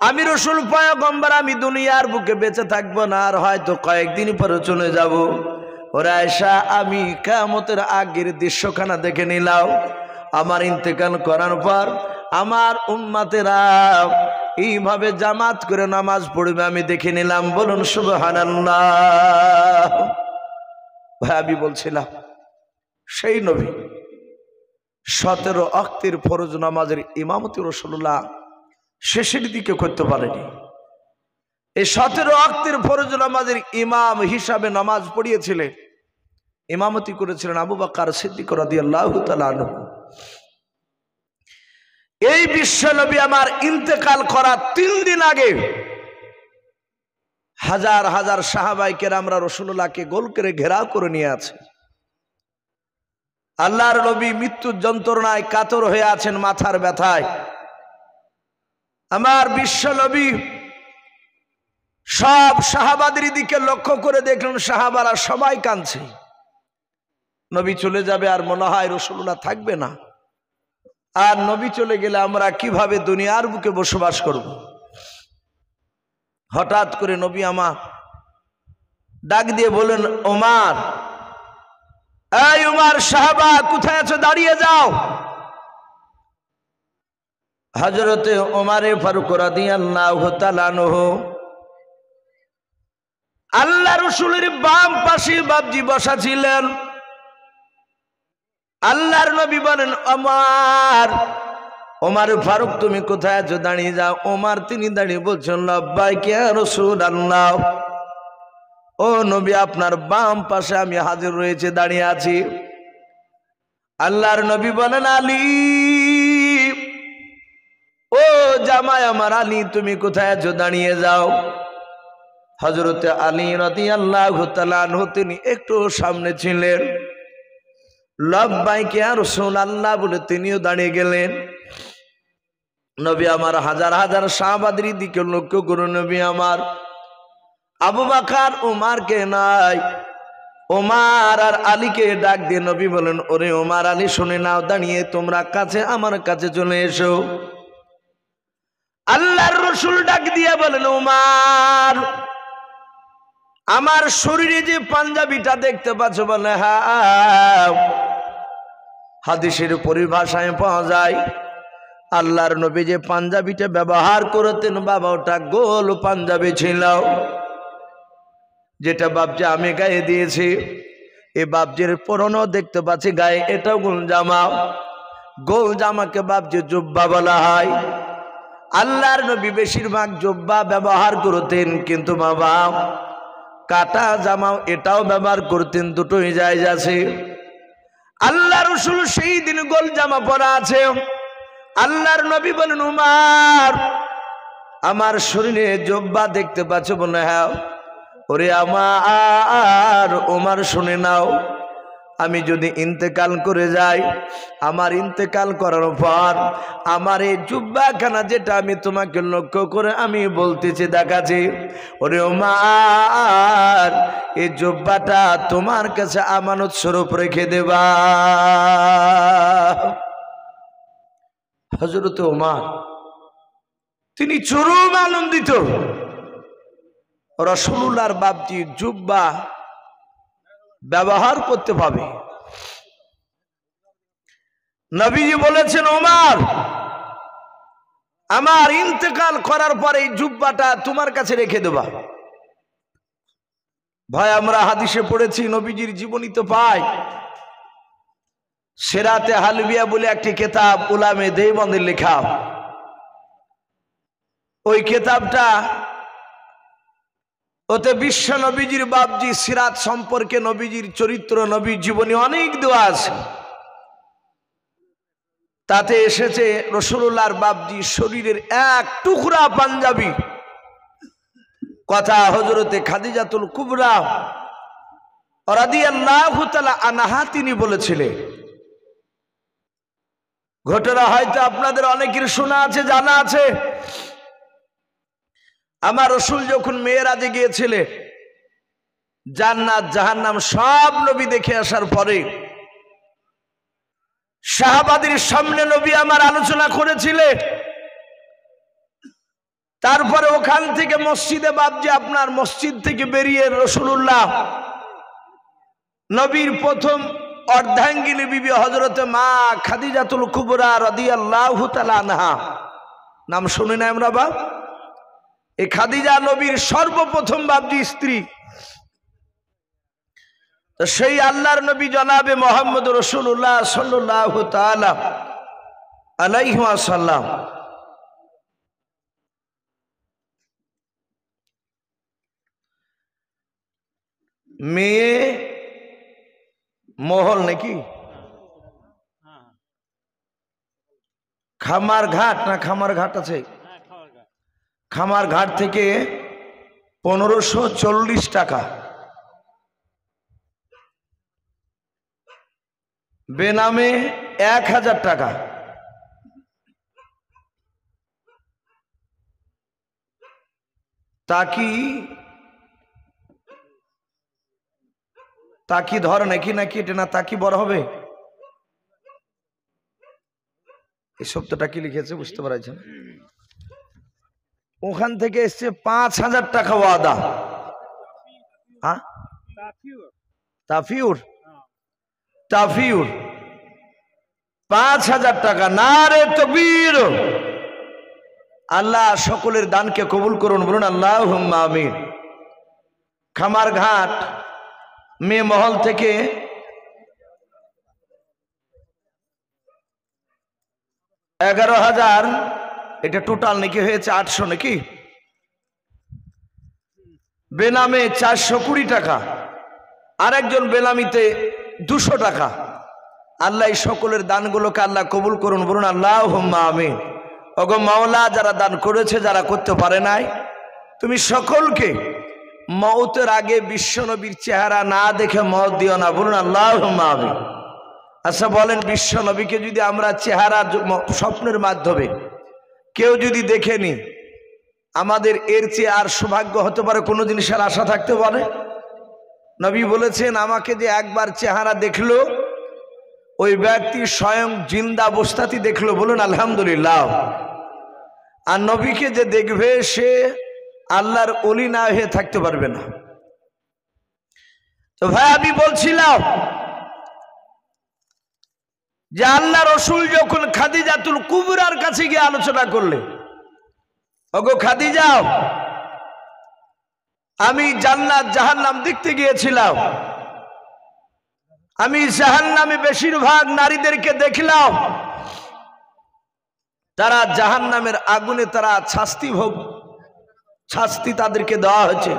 S1: আমি রাসূল পয়গম্বর, আমি দুনিয়ার বুকে বেঁচে থাকবো না, আর হয়তো কয়েকদিন পরে চলে যাব। ওরে আয়েশা, আমি কিয়ামতের আগের দৃশ্যখানা দেখে নিলাম। আমার ইন্তেকাল করার পর আমার উম্মতেরা এইভাবে জামাত করে নামাজ পড়বে আমি দেখে নিলাম। বলুন সুবহানাল্লাহ। ভাই আমি বলছিলাম সেই নবী 17 ওয়াক্তের ফরজ নামাজের ইমামতি রাসূলুল্লাহ শেষের দিকে করতে পারেনি। এই 17 ওয়াক্তের ফরজ নামাজের ইমাম হিসাবে নামাজ পড়িয়েছিলেন, ইমামতি করেছিলেন আবু বকর সিদ্দিক রাদিয়াল্লাহু তাআলা আনহু। এই বিশ্বনবী আমার ইন্তেকাল করার 3 দিন আগে হাজার হাজার সাহাবায়ে কেরামরা রাসূলুল্লাহকে গোল করে ঘেরাও করে নিয়ে আছে। আল্লাহর নবী মৃত্যুর যন্ত্রণায় কাতর হয়ে আছেন, মাথার ব্যথায়। আমার বিশ্বনবী সব সাহাবাদের দিকে লক্ষ্য করে দেখলেন, সাহাবারা সবাই কাঁদছে। নবী চলে যাবে আর মনে হয় রাসূলুল্লাহ থাকবে না, আর নবী চলে গেলে আমরা কিভাবে দুনিয়ার বুকে বসবাস করব। হঠাৎ করে নবী আমার ডাক দিয়ে বলেন, ওমর, এই ওমর সাহাবা কোথায় আছো, দাঁড়িয়ে যাও। হযরতে ওমর ফারুক রাদিয়াল্লাহু তাআলা আনহু আল্লাহ রাসূলের বাম পাশে বাপজি বসা ছিলেন। আল্লাহর নবী বলেন, ওমর, ওমর ফারুক তুমি কোথায় আছো, দাঁড়িয়ে যাও। ওমর তিনি দাঁড়িয়ে বলছেন, লাব্বাইক ইয়া রাসূলুল্লাহ, ও নবী আপনার বাম পাশে আমি হাজির রয়েছে, দাঁড়িয়ে আছি। আল্লাহর নবী বলেন, আলী, ও জামাই আমার আলী তুমি কোথায় আছো, দাঁড়িয়ে যাও। হযরতে আলী রাদিয়াল্লাহু তাআলা আনহু তিনি একটু সামনে ছিলেন। লাব্বাইক ইয়া রাসূলুল্লাহ বলে তিনিও দাঁড়িয়ে গেলেন। নবী আমার হাজার হাজার সাহাবাদের দিকে লক্ষ্য করে নবী আমার আবু বকর ওমরকে নাই, ওমর আর আলীকে ডাক দিয়ে নবী বলেন, ওরে ওমর আলী শুনে নাও, দাঁড়িয়ে তোমরা কাছে আমার কাছে চলে এসো। আল্লাহর রাসূল ডাক দিয়ে বলেন, ওমর আমার শরীরে যে পাঞ্জাবিটা দেখতে পাচ্ছ, বলে হ্যাঁ। হাদিসের পরিভাষায় পাওয়া যায় আল্লাহর নবী যে পাঞ্জাবিটা ব্যবহার করতেন বাবা ওটা গোল পাঞ্জাবি ছিল, যেটা বাপজি আমি গায়ে দিয়েছি। এই বাপজির পরনও দেখতে পাচ্ছি গায়ে, এটাও গোল জামা। গোল জামাকে বাপজি জুব্বা বলা হয়। আল্লাহর নবী বেশিরভাগ জুব্বা ব্যবহার করতেন, কিন্তু বাবা কাটা জামাও এটাও ব্যবহার করতেন, দুটোই জায়েজ আছে। আল্লাহ রাসূল সেই দিন গোল জামা পরা আছে। আল্লাহর নবী বলেন, উমর আমার শরীরে জুব্বা দেখতে পাচ্ছ, বলে হ্যাঁ। ওরে আমার ওমর শুনে নাও, আমি যদি ইন্তেকাল করে যাই, আমার ইন্তেকাল করার পর আমার এই জুব্বাখানা যেটা আমি তোমাকে লক্ষ্য করে আমি বলতেছি দেখাচ্ছি, ওরে ওমর এই জুব্বাটা তোমার কাছে আমানত স্বরূপ রেখে দেবা। হযরত ওমর তিনি চরম আনন্দিত, রাসূলুল্লাহর বাপজি জুব্বা ব্যবহার করতে পাবে। নবীজি বলেছেন, ওমর আমার ইন্তেকাল করার পরে এই জুব্বাটা তোমার কাছে রেখে দেবা। ভাই আমরা হাদিসে পড়েছি, নবীজির জীবনী তো পাই। সেরাতে হালবিয়া বলে একটি কেতাব উলামে দেওবন্দের লেখা। ওই কেতাবটা ওতে বিশ্ব নবীজির বাপজি সিরাত সম্পর্কে, নবীজির চরিত্র, নবীর জীবনী অনেক দেওয়া আছে। তাতে এসেছে রাসূলুল্লাহর বাপজি শরীরের এক টুকরা পাঞ্জাবি কথা হযরতে খাদিজাতুল কুবরা রাদিয়াল্লাহু তাআলা আনহা তিনি বলেছিলেন। ঘটনা হয়তো আপনাদের অনেকের শোনা আছে, জানা আছে। আমার রাসূল যখন মেরাজে গিয়েছিলেন, জান্নাত জাহান্নাম সব নবী দেখে আসার পরে সাহাবাদের সামনে নবী আমার আলোচনা করেছিলেন। তারপরে ওখান থেকে মসজিদে বাপজি আপনার মসজিদ থেকে বেরিয়ে রাসূলুল্লাহ নবীর প্রথম অর্ধাঙ্গিনী বিবি হযরতে মা খাদিজাতুল কুবরা রাদিয়াল্লাহু তাআলা আনহা, নাম শুনি না আমরা বাপ? এই খাদিজা নবীর সর্বপ্রথম বাপজি স্ত্রী। তো সেই আল্লাহর নবী জনাবে মুহাম্মদ রাসূলুল্লাহ সাল্লাল্লাহু তাআলা আলাইহি ওয়াসাল্লাম মেয়ে মহল নাকি খামার ঘাট, না খামার ঘাট আছে, খামার ঘাট থেকে 1540 টাকা, বেনামে 1000 টাকা। তাকি ধর নাকি এটা না তাকি বড় হবে, এই শব্দটা কি লিখেছে বুঝতে পারছেন। ওখান থেকে এসছে 5000 টাকা ওয়াদা। হ্যাঁ, তাফিউর 5000 টাকা। নারে তাকবীর। আল্লাহ সকলের দানকে কবুল করুন, বলুন আল্লাহুম্মা আমিন। খামার ঘাট মেয়ে মহল থেকে 11,000, এটা টোটাল নাকি হয়েছে 800 নাকি, বেনামে 420 টাকা, আরেকজন বেনামিতে 200 টাকা। আল্লাহ এই সকলের দানগুলোকে আল্লাহ কবুল করুন, বলুন আল্লাহুম্মা আমিন। ওগো মাওলা, যারা দান করেছে, যারা করতে পারে নাই, তুমি সকলকে মওতের আগে বিশ্বনবীর চেহারা না দেখে মওত দিও না, বলুন আল্লাহুম্মা আমিন। আচ্ছা বলেন, বিশ্বনবীকে যদি আমরা চেহারা স্বপ্নের মাধ্যমে কেউ যদি দেখেনি, আমাদের এর চেয়ে আর সৌভাগ্য হতে পারে কোনো জিনিসের আশা থাকতে পারে? নবী বলেছেন, আমাকে যে একবার চেহারা দেখলো, ওই ব্যক্তি স্বয়ং জিন্দা অবস্থাতেই দেখলো, বলুন আলহামদুলিল্লাহ। আর নবীকে যে দেখবে সে আল্লাহর ওলি না হয়ে থাকতে পারবে না। তো ভাই আমি বলছিলাম যে আল্লাহ রসুল যখন খাদিজাতুল কুবরার কাছে গিয়ে আলোচনা করলে, ওগো খাদিজা, আমি জান্নাত জাহান্নাম দেখতে গিয়েছিলাম, আমি জাহান্নামে বেশিরভাগ নারীদেরকে দেখলাম, তারা জাহান্নামের আগুনে তারা শাস্তি তাদেরকে দেওয়া হয়েছে।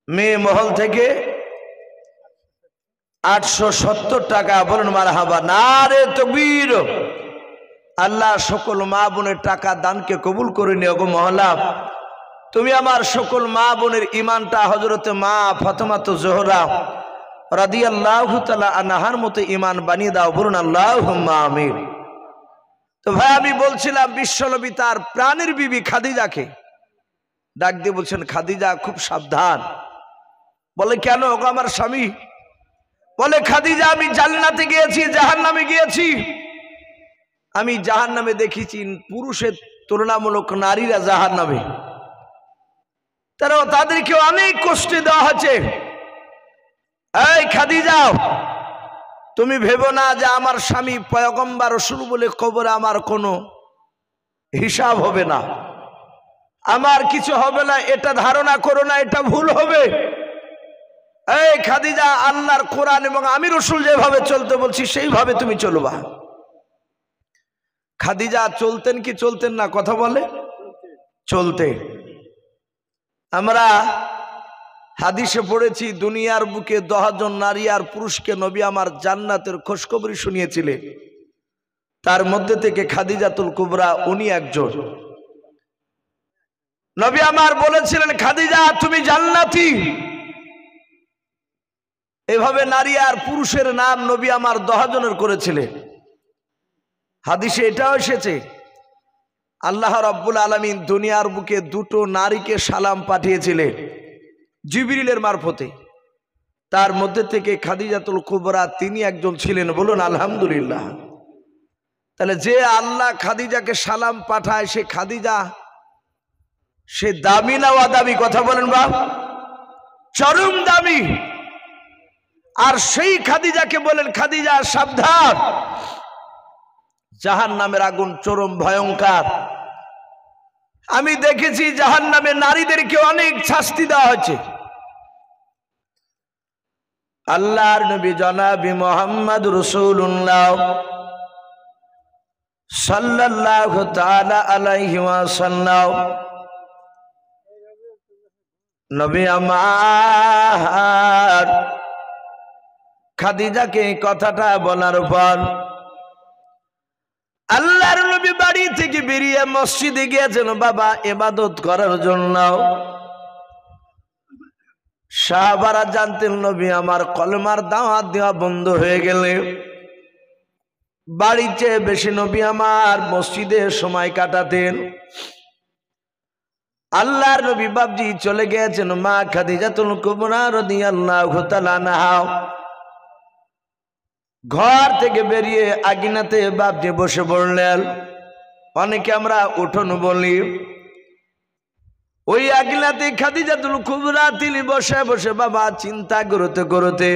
S1: মেয়ে মহল থেকে 870 টাকা, বলুন মারহাবা। নারে তাকবীর। আল্লাহ সকল মা বোনের টাকা দানকে কবুল করে নিও গো মহলা। তুমি আমার সকল মা বোনের ইমানটা হযরতে মা ফাতেমাতু জোহরা রাদিয়াল্লাহু তাআলা আনহার মতো ইমান বানিয়ে দাও, বলুন আল্লাহুম্মা আমিন। তো ভাই আমি বলছিলাম, বিশ্বনবী তার প্রাণের বিবি খাদিজাকে ডাক দিয়ে বলছেন, খাদিজা খুব সাবধান। বলে কেন? ওগো আমার স্বামী। বলে খাদিজা, আমি জান্নাতে গিয়েছি, জাহান্নামে গিয়েছি, আমি জাহান্নামে দেখেছি পুরুষের তুলনামূলক নারীরা জাহান্নামে, তাদেরকে অনেক কষ্ট দেওয়া হচ্ছে। এই খাদিজা, তুমি ভেবো না যে আমার স্বামী পয়গম্বর রাসূল বলে কবরে আমার কোনো হিসাব হবে না। আমার কিছু হবে না এটা ধারণা করো না, এটা ভুল হবে। এই খাদিজা, আল্লাহর কোরআন এবং আমি রাসূল যেভাবে চলতে বলছি সেইভাবে তুমি চলবা। খাদিজা চলতেন কি চলতেন না? কথা বলে চলতে। আমরা হাদিসে পড়েছি দুনিয়ার বুকে 10 জন নারী আর পুরুষকে নবী আমার জান্নাতের খুশখবরি শুনিয়েছিলেন, তার মধ্যে থেকে খাদিজাতুল কুবরা উনি একজন। নবী আমার বলেছিলেন, খাদিজা তুমি জান্নাতি। এভাবে নারী আর পুরুষের নাম নবী আমার 10 জনের করেছিলেন। হাদিসে এটাও এসেছে আল্লাহ রাব্বুল আলামিন দুনিয়ার বুকে 2টো নারীকে সালাম পাঠিয়েছিলেন জিবরিলের মারফতে, তার মধ্যে থেকে খাদিজাতুল কুবরা তিনি একজন ছিলেন। বলুন আলহামদুলিল্লাহ। তাহলে যে আল্লাহ খাদিজাকে সালাম পাঠায় সে খাদিজা, সে দামি না ওয়াদামি? কথা বলেন বাপ, চরম দামি। আর সেই খাদিজাকে বলেন, খাদিজা সাবধান, জাহান্নামের আগুন চরম ভয়ঙ্কর। আমি দেখেছি জাহান্নামে নারীদেরকে অনেক শাস্তি দেওয়া হয়েছে। আল্লাহর নবী জনাবি মুহাম্মদ রাসূলুল্লাহ সাল্লাল্লাহু তাআলা আলাইহি ওয়াসাল্লাম নবী আমার খাদিজাকে কথাটা বলার পর আল্লাহর নবী বাড়ি থেকে বেরিয়ে মসজিদে গিয়েছেন বাবা ইবাদত করার জন্য। সাহাবারা জানতেন নবী আমার কলমার দাওয়াত দেওয়া বন্ধ হয়ে গেলে বাড়িতে বেশি নবী আমার মসজিদে সময় কাটাতেন। আল্লাহর নবী বাবজি চলে গিয়েছেন মা খাদিজাতুল কুবরা রাদিয়াল্লাহু তাআলা আনহা। ঘর থেকে বেরিয়ে আঙিনাতে বাবজি বসে পড়লেন। অনেকে আমরা উঠোন বলি, ওই আঙিনাতে খাদিজাতুল কুবরা তিনি বসে বসে বাবা চিন্তা করতে করতে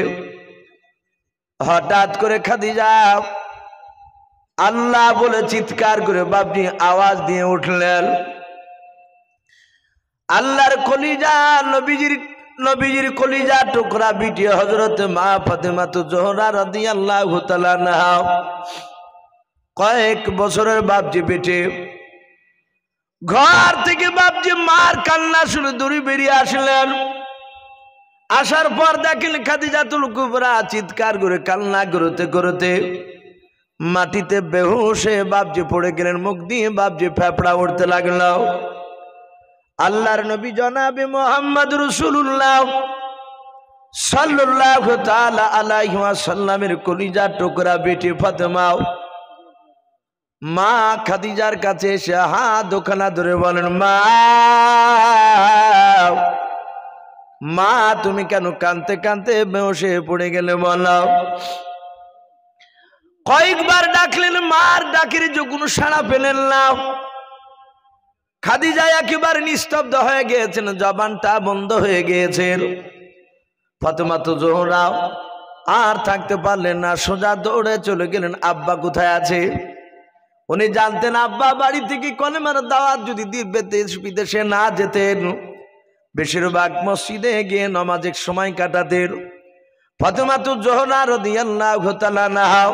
S1: হঠাৎ করে খাদিজা আল্লাহ বলে চিৎকার করে বাবজি আওয়াজ দিয়ে উঠলেন। আল্লাহর কলিজা নবীজির কলিজা টুকরা বিটি হযরত মা ফাতেমাতুজ জোহরা রাদিয়াল্লাহু তাআলা আনহা কয়েক বছরের বাবজি বেটে ঘর থেকে বাবজি মার কান্না শুনে দৌড়ে বেরিয়ে আসলেন। আসার পর দেখেন খাদিজাতুল কুবরা চিৎকার করে কান্না করতে করতে মাটিতে বেহুশ হয়ে বাবজি পড়ে গেলেন। মুখ দিয়ে বাবজি ফেফড়া উঠতে লাগলো। আল্লাহর নবী জনাবে মুহাম্মদ রাসূলুল্লাহ সাল্লাল্লাহু তাআলা আলাইহি ওয়াসাল্লামের কলিজা টুকরা বেটি ফাতেমা মা খাদিজার কাছে এসে হাত দোকানা ধরে বলেন, মা তুমি কেন কাঁদতে কাঁদতে বেহুশ হয়ে পড়ে গেলে বলো। কয়েকবার ডাকলেন, মার ডাকের যে কোনো সাড়া পেলেন না। খাদিজা একেবারে নিস্তব্ধ হয়ে গিয়েছেন, জবানটা বন্ধ হয়ে গিয়েছেন। ফাতেমাতুজ জোহরা আর থাকতে পারলেন না, সোজা দৌড়ে চলে গেলেন আব্বা কোথায় আছে। উনি জানতেন আব্বা বাড়ি থেকে কলেমার দাওয়াত যদি বিদেশে না যেতেন বেশিরভাগ মসজিদে গিয়ে নামাজের সময় কাটাতেন। ফাতেমাতুজ জোহরা রাদিয়াল্লাহু তাআলা আনহা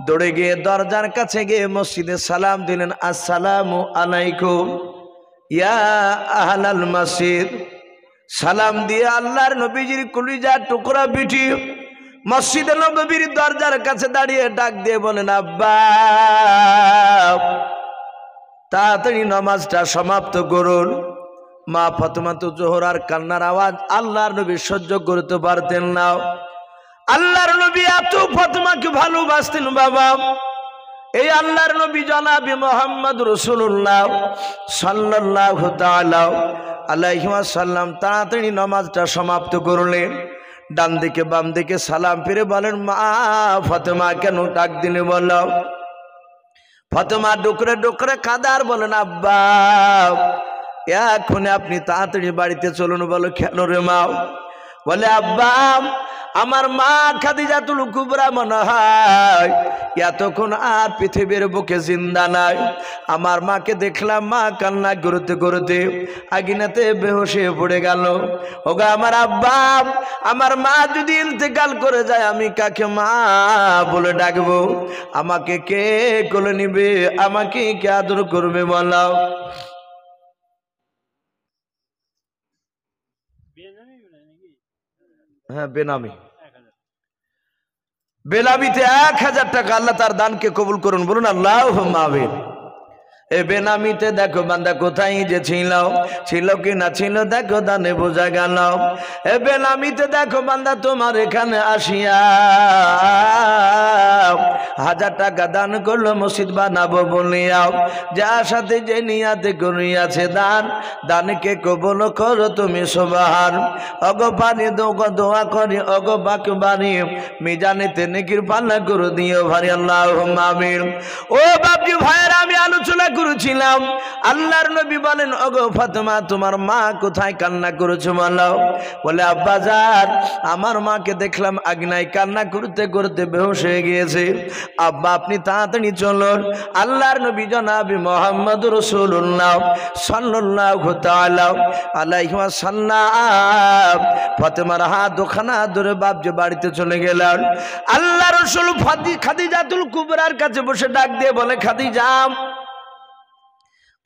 S1: দৌড়ে গিয়ে দরজার কাছে গিয়ে মসজিদে সালাম দিলেন, আসসালামু আলাইকুম ইয়া আহলাল মসজিদ। সালাম দিয়ে আল্লাহর নবীজির কলিজা টুকরা বিটি মসজিদে নববীর দরজার কাছে দাঁড়িয়ে ডাক দিয়ে বলেন, আব্বা তাড়াতাড়ি নামাজটা সমাপ্ত করুন। মা ফাতেমাতুজ জোহরার কান্নার আওয়াজ আল্লাহর নবী সহ্য করতে পারতেন না। আল্লাহর নবী এত ফাতেমাকে ভালোবাসতেন বাবা। এই আল্লাহর নবী জনাবে মুহাম্মদ রাসূলুল্লাহ সাল্লাল্লাহু তাআলা আলাইহি ওয়াসাল্লাম তাড়াতাড়ি নামাজটা সমাপ্ত করলেন। ডান দিকে বাম দিকে সালাম ফিরে বলেন, মা ফাতেমা কেন ডাক দিলে বলো। ফাতেমা ডুকরে ডুকরে কাঁদার বলেন, আব্বা এখন আপনি তাড়াতাড়ি বাড়িতে চলুন। বলো কেন রে মা। বলে, আব্বা আমার মা খাদিজাতুল কুবরা মনে হয় এতক্ষণ আর পৃথিবীর বুকে জিন্দা নাই। আমার মাকে দেখলাম মা কান্না করতে করতে আগুনেতে বেহুশ হয়ে পড়ে গেল। ওগো আমার আব্বা, আমার মা যদি ইন্তেকাল করে যায় আমি কাকে মা বলে ডাকবো? আমাকে কে কোলে নিবে? আমাকে কে আদর করবে বলো? হ্যাঁ, বেনামি। বেনামিতে 1000 টাকা আল্লাহ তার দানকে কবুল করুন, বলুন আল্লাহুম্মা আমিন। এ বেনামিতে দেখো বান্দা কোথায় যে ছিল কি না ছিল দেখো দানে বোঝা গেল। এ বেনামিতে দেখো বান্দা তোমার এখানে আসিয়া 1000 টাকা দান করলো মসজিদ বানাবো বলিয়াও, যার সাথে যে নিয়াতে করিয়াছে দানকে কবুল করো তুমি সুবহান। অগো পানি দোয়া করি অগো বাকি বাড়ি মিজানেতে নেকির পাল্লা করে দিও ভারি আল্লাহুম্মা আমিন। ও বাপজি ভাইয়েরা, আমি আলোচনা করেছিলাম আল্লাহর নবী বলেন ওগো ফাতেমা তোমার মা কোথায় কান্না করেছো বলো? বলে আব্বাজান আমার মাকে দেখলাম আগুনায় কান্না করতে করতে বেহুশ হয়ে গিয়েছে। আব্বা আপনি তাড়াতাড়ি চলুন। আল্লাহর নবী জনাবি মুহাম্মদুর রাসূলুল্লাহ সাল্লাল্লাহু তাআলা আলাইহি ওয়াসাল্লাম ফাতেমার হাত দুখানা ধরে বাপজি বাড়িতে চলে গেলেন। আল্লাহ রাসূল খাদিজাতুল কুবরার কাছে বসে ডাক দিয়ে বলে খাদিজা,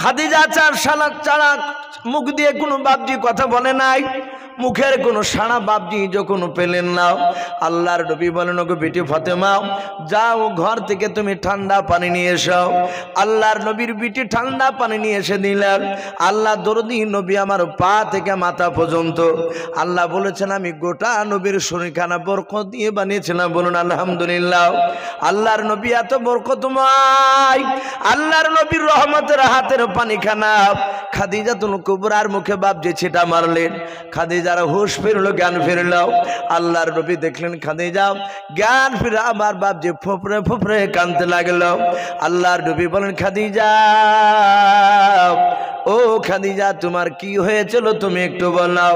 S1: খাদিজা ছাড়া মুখ দিয়ে কোনো বাপজি কথা বলে নাই, মুখের কোনো সাড়া বাপজি যখন পেলেন না। আল্লাহর নবী বলেন ওগো বেটি ফাতেমা যাও ঘর থেকে তুমি ঠান্ডা পানি নিয়ে এসো। আল্লাহর নবীর বেটি ঠান্ডা পানি নিয়ে এসে দিলেন। আল্লাহ দরদি নবী আমার পা থেকে মাথা পর্যন্ত আল্লাহ বলেছেন আমি গোটা নবীর শরীরখানা বরকত দিয়ে বানিয়েছিলাম, বলুন আলহামদুলিল্লাহ। আল্লাহর নবী এত বরকতময়, আল্লাহর নবীর রহমতের হাতের পানিখানা খাদিজাতুল কুবরার মুখে বাপজি ছিটা মারলেন। খাদিজার হুশ ফিরলো, জ্ঞান ফিরলো। আল্লাহর নবী দেখলেন খাদিজা জ্ঞান ফিরে আমার বাপজি ফুফরে ফুফরে কাঁদতে লাগলো। আল্লাহর নবী বলেন খাদিজা, ও খাদিজা তোমার কি হয়েছিল তুমি একটু বলো।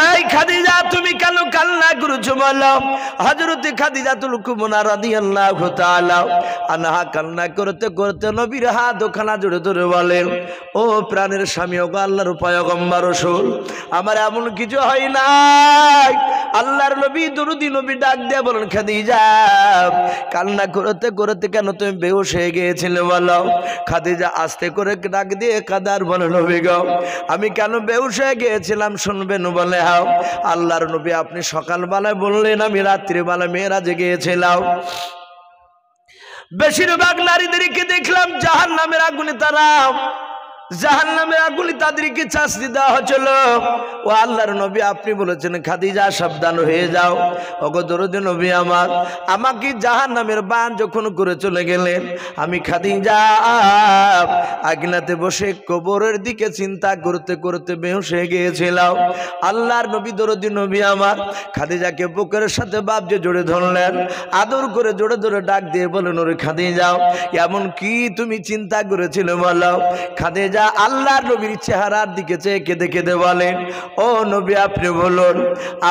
S1: এই খাদিজা তুমি কেন কান্না করেছো বলো? হযরত খাদিজাতুল কুবরা রাদিয়াল্লাহু তাআলা আনহা কান্না করতে করতে নবীর হাত দুখানা জোরে ধরে বলেন ও প্রাণের স্বামী ওগো আল্লাহর পয়গম্বর রাসূল আমার এমন কিছু হয় নাই। আল্লাহর নবী দরুদি নবী ডাক দিয়ে বলেন খাদিজা কান্না করতে করতে কেন তুমি বেহুশ হয়ে গিয়েছিলে বলো? খাদিজা আস্তে করে ডাক দিয়ে কাদার বলে নবী গো আমি কেন বেহুশ হয়ে গিয়েছিলাম শুনবেন? বলে হাও। আল্লাহর নবী আপনি সকালবেলায় বললেন আমি রাত্রিবেলা মেরাজে গিয়েছিলাম, বেশিরভাগ নারীদেরকে দেখলাম জাহান্নামের আগুনে তারা জাহান্নামের আগুনে তাদেরকে শাস্তি দেওয়া হচ্ছিল। ও আল্লাহর নবী আপনি বলেছেন খাদিজা সাবধান হয়ে যাও। ওগো দরদি নবী আমার আমাকে জাহান্নামের বান যখন করে চলে গেলেন আমি খাদিজা আগুনেতে বসে কবরের দিকে চিন্তা করতে করতে বেহুশ হয়ে গিয়েছিলাম। আল্লাহর নবী দরদি নবী আমার খাদিজাকে বুকের সাথে বাপজি জড়ে ধরলেন, আদর করে জোরে জোরে ডাক দিয়ে বলেন ওরে খাদিজা এমন কি তুমি চিন্তা করেছিলে বলো? খাদিজা আল্লাহর নবীর চেহারার দিকে চেয়ে কেঁদে কেঁদে বলেন ও নবী আপনি বলুন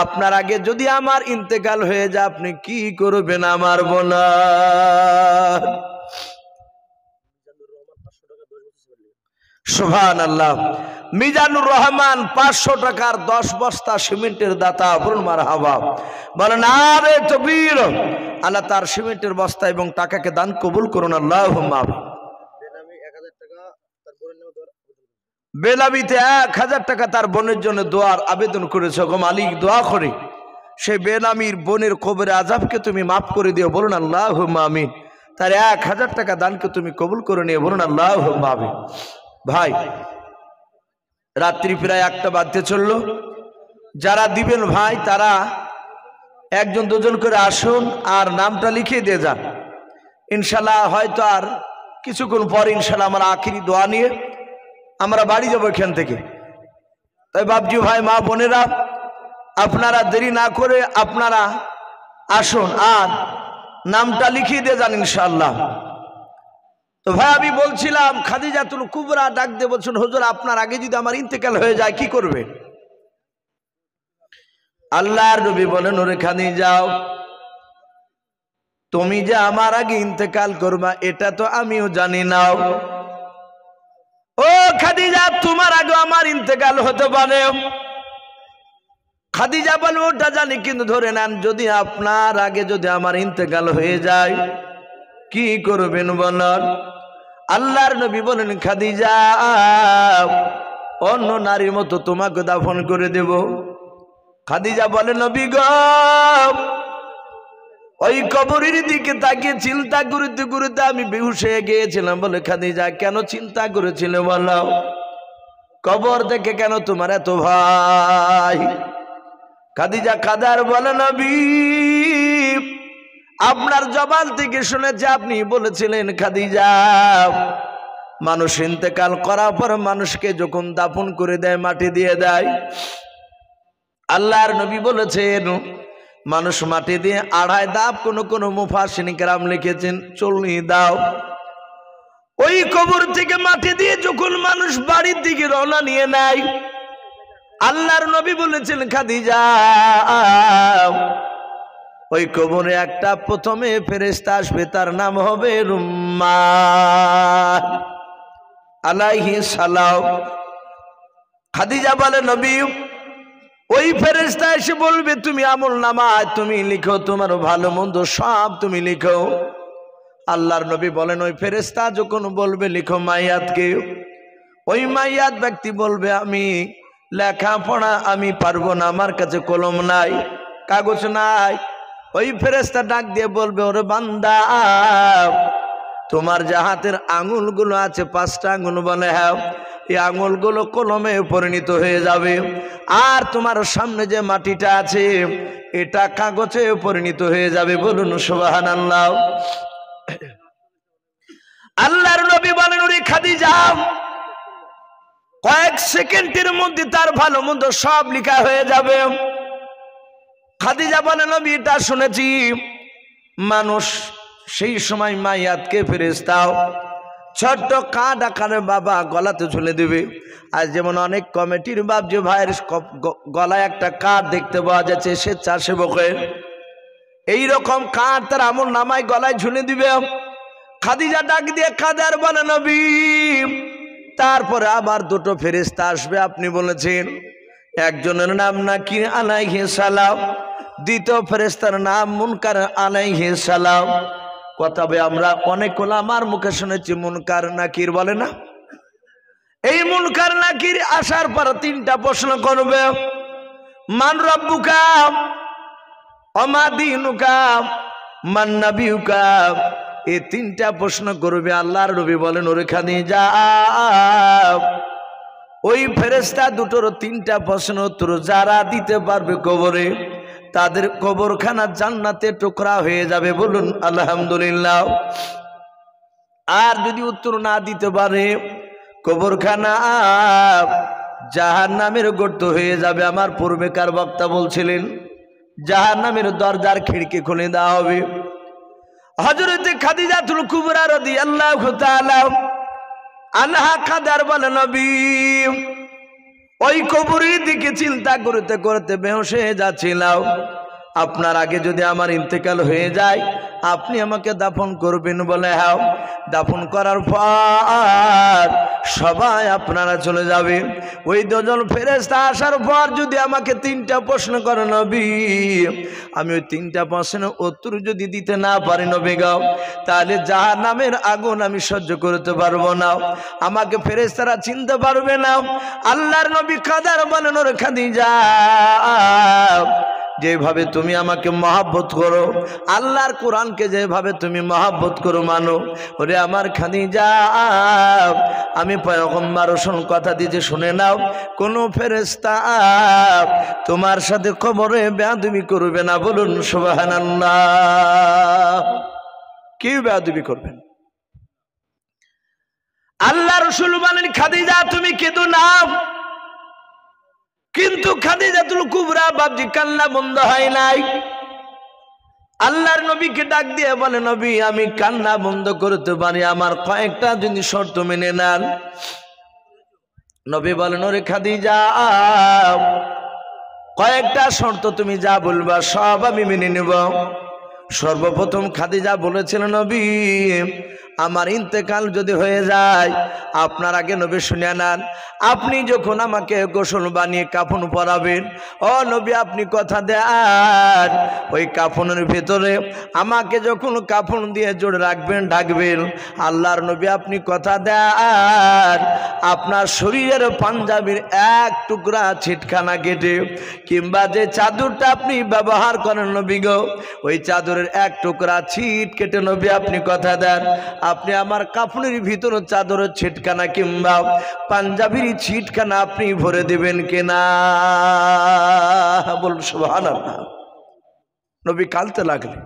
S1: আপনার আগে যদি আমার ইন্তেকাল হয়ে যায় আপনি কি করবেন আমার বোনা? সুবহানাল্লাহ। মিজানুর রহমান 500 টাকার 10 বস্তা সিমেন্টের দাতা, বলুন মারহাবা। বলেন আরে তাকবীর। আল্লাহ তার সিমেন্টের বস্তা এবং টাকাকে দান কবুল করুন আল্লাহুম্মা আমিন। বেনামিতে 1000 টাকা তার বোনের জন্য দোয়ার আবেদন করেছে। গো মালিক দোয়া করে সেই বেনামির বোনের কবরে আযাবকে তুমি মাফ করে দিও, বলুন আল্লাহুম্মা আমিন। তার 1000 টাকা দানকে তুমি কবুল করে নিও, বলুন আল্লাহুম্মা আমিন। ভাই রাত্রি প্রায় 1টা বাজতে চললো, যারা দিবেন ভাই তারা একজন দুজন করে আসুন আর নামটা লিখিয়ে দিয়ে যান। ইনশাল্লাহ হয়তো আর কিছুক্ষণ পর ইনশাল্লাহ আমরা আখিরি দোয়া নিয়ে আমরা বাড়ি যাবো এখান থেকে। তাই বাপজি ভাই মা বোনেরা আপনারা দেরি না করে আপনারা আসুন আর নামটা লিখিয়ে দিয়ে যান ইনশাআল্লাহ। তো ভাই আমি বলছিলাম খাদিজাতুল কুবরা ডাক দিয়ে বলছেন হুজুর আপনার আগে যদি আমার ইন্তেকাল হয়ে যায় কি করবে? আল্লাহর নবী বলেন, ওরে খাদিজা, তুমি যে আমার আগে ইন্তেকাল করবা এটা তো আমিও জানি না। ও খাদিজা, তোমার আগে আমার ইন্তেকাল হতে পারে। খাদিজা বলে, ওটা জানি, কিন্তু ধরে নেন যদি আপনার আগে যদি আমার ইন্তেকাল হয়ে যায় কি করবেন বলেন? আল্লাহর নবী বলেন, খাদিজা, অন্য নারীর মতো তোমাকে দাফন করে দেব। খাদিজা বলে, নবী গো, ওই কবরের দিকে তাকিয়ে চিন্তা করতে করতে আমি বেহুশ হয়ে গিয়েছিলাম। বলে, খাদিজা কেন চিন্তা করেছিলে বলো? কবর দেখে কেন তোমার এত ভয়? খাদিজা কাদার বলে, নবী, আপনার জবান থেকে শুনেছি আপনি বলেছিলেন খাদিজা, মানুষ ইন্তেকাল করার পর মানুষকে যখন দাফন করে দেয়, মাটি দিয়ে দেয়, আল্লাহর নবী বলেছেন মানুষ মাটি দিয়ে 2.5 ধাপ, কোন মুফাসসিরিন কেরাম লিখেছেন 40 ধাপ। ওই কবর থেকে মাটি দিয়ে যখন মানুষ বাড়ির দিকে রওনা নিয়ে নেয়, আল্লাহর নবী বলেছেন, খাদিজা, ওই কবরে একটা প্রথমে ফেরেশতা আসবে, তার নাম হবে রুম্মান আলাইহিস সালাম। খাদিজা বলে, নবী, ওই ফেরেশতা এসে বলবে, তুমি আমলনামায় তুমি লিখো, তোমার ভালো মন্দ সব তুমি লিখো। আল্লাহর নবী বলেন, ওই ফেরেশতা যখন বলবে লিখো মাইয়াতকে, ওই মাইয়াত ব্যক্তি বলবে, আমি লেখাপড়া আমি পারবো না, আমার কাছে কলম নাই, কাগজ নাই। ওই ফেরেশতা ডাক দিয়ে বলবে, ওরে বান্দা, তোমার যে হাতের আঙুলগুলো আছে 5টা আঙুল, বলে হ্যাঁ, এই আঙুলগুলো কলমে পরিণত হয়ে যাবে। আর তোমার সামনে যে মাটিটা আছে এটা কাগজে পরিণত হয়ে যাবে। বলুন সুবহানাল্লাহ। আল্লাহর নবী বলেন, ওরে খাদিজা, কয়েক সেকেন্ডের মধ্যে তার ভালো মন্দ সব লেখা হয়ে যাবে। খাদিজা বলে, নবী, এটা শুনেছি মানুষ সেই সময় মাইয়াতকে ফেরেশতা ছোট্ট কাঠ আকারে বাবা গলাতে ঝুলে দেবে। আর যেমন অনেক কমিটির বাপ যে ভাইয়ের গলায় একটা কাঠ দেখতে পাওয়া যাচ্ছে স্বেচ্ছাসেবকের, এইরকম কাঠ তার আমল নামায় গলায় ঝুলে দিবে। খাদিজা ডাক দিয়ে কাদার বলে, নবী, তারপরে আবার 2টো ফেরেশতা আসবে, আপনি বলেছেন একজনের নাম নাকির আলাইহিস সালাম, দ্বিতীয় ফেরেশতার নাম মুনকার আলাইহিস সালাম। কথা হবে, আমরা অনেক ওলামার মুখে শুনেছি মুনকার নাকির বলে না। এই মুনকার নাকির আসার পর 3টা প্রশ্ন করবে, মান রব্বুকা, ওমা দীনুকা, মান নাবিয়ুকা। এই 3টা প্রশ্ন করবে। আল্লাহর নবী বলেন, ওরে খাদিজা, ওই ফেরেশতা 2টোর 3টা প্রশ্ন উত্তর যারা দিতে পারবে কবরে, তাদের কবরখানা জান্নাতে টুকরা হয়ে যাবে। বলুন আলহামদুলিল্লাহ। আর যদি উত্তর না দিতে পারে, কবরখানা জাহান্নামের গর্ত হয়ে যাবে। আমার পূর্বেকার বক্তা বলছিলেন জাহান্নামের দরজার খিড়কি খুলে দেওয়া হবে। হযরতে খাদিজাতুল কুবরা রাদিয়াল্লাহু তাআলা আনহা কাদার বলে, নবী, ওই কবরের দিকে চিন্তা করতে করতে বেহুশ হয়ে যাচ্ছিলাম। আপনার আগে যদি আমার ইন্তেকাল হয়ে যায় আপনি আমাকে দাফন করবেন? বলে হ্যাঁ। দাফন করার পর সবাই আপনারা চলে যাবে। ওই 2জন ফেরেশতা আসার পর যদি আমাকে 3টা প্রশ্ন করে, নবী, আমি ওই 3টা প্রশ্নের উত্তর যদি দিতে না পারি নবী গো, তাহলে জাহান্নামের আগুন আমি সহ্য করতে পারবো না, আমাকে ফেরেশতারা চিনতে পারবে না। আল্লাহর নবী কাদার বলেন, ওরে খাদিজা, যেভাবে তুমি আমাকে মহব্বত করো, আল্লাহর কোরআনকে যেভাবে তুমি মহব্বত করো মানো, ওরে আমার খাদিজা, আমি পয়গম্বর রসুল কথা দিয়েছি, শুনে নাও, কোন ফেরেশতা তোমার সাথে কবরে বেয়াদবি করবে না। বলুন সুবহানাল্লাহ। কেউ বেয়াদবি করবেন? আল্লাহ রসুল বলেন, খাদিজা তুমি কেঁদো না। কিন্তু খাদিজাতুল কুবরা বাপজি কান্না বন্ধ হয় নাই। আল্লাহর নবীকে ডাক দিয়ে বলে, নবী, আমি কান্না বন্ধ করতে পারি, আমার কয়েকটা যদি শর্ত মেনে নেন। নবী বলেন, ওরে খাদিজা, কয়েকটা শর্ত তুমি যা বলবা সব আমি মেনে নেব। সর্বপ্রথম খাদিজা বলেছিলেন, নবী আমার ইন্তেকাল যদি হয়ে যায়, আপনার আগে নবী শুনে নেন, আপনি যখন আমাকে গোসল বানিয়ে কাফন পরাবেন, ও নবী আপনি কথা দেন ওই কাফনের ভেতরে আমাকে যখন কাফন দিয়ে জোড়ে রাখবেন ঢাকবেন, আল্লাহর নবী আপনি কথা দেন আপনার শরীরের পাঞ্জাবির এক টুকরা ছিটখানা কেটে কিংবা যে চাদরটা আপনি ব্যবহার করেন নবী গো, ওই চাদরের এক টুকরা ছিট কেটে নবী আপনি কথা দেন আপনি আমার কাফনের ভিতরে চাদরের ছিটখানা কিংবা পাঞ্জাবির ছিটখানা আপনি ভরে দেবেন কিনা? বলুন সুবহানাল্লাহ। নবী কাঁদতে লাগলেন।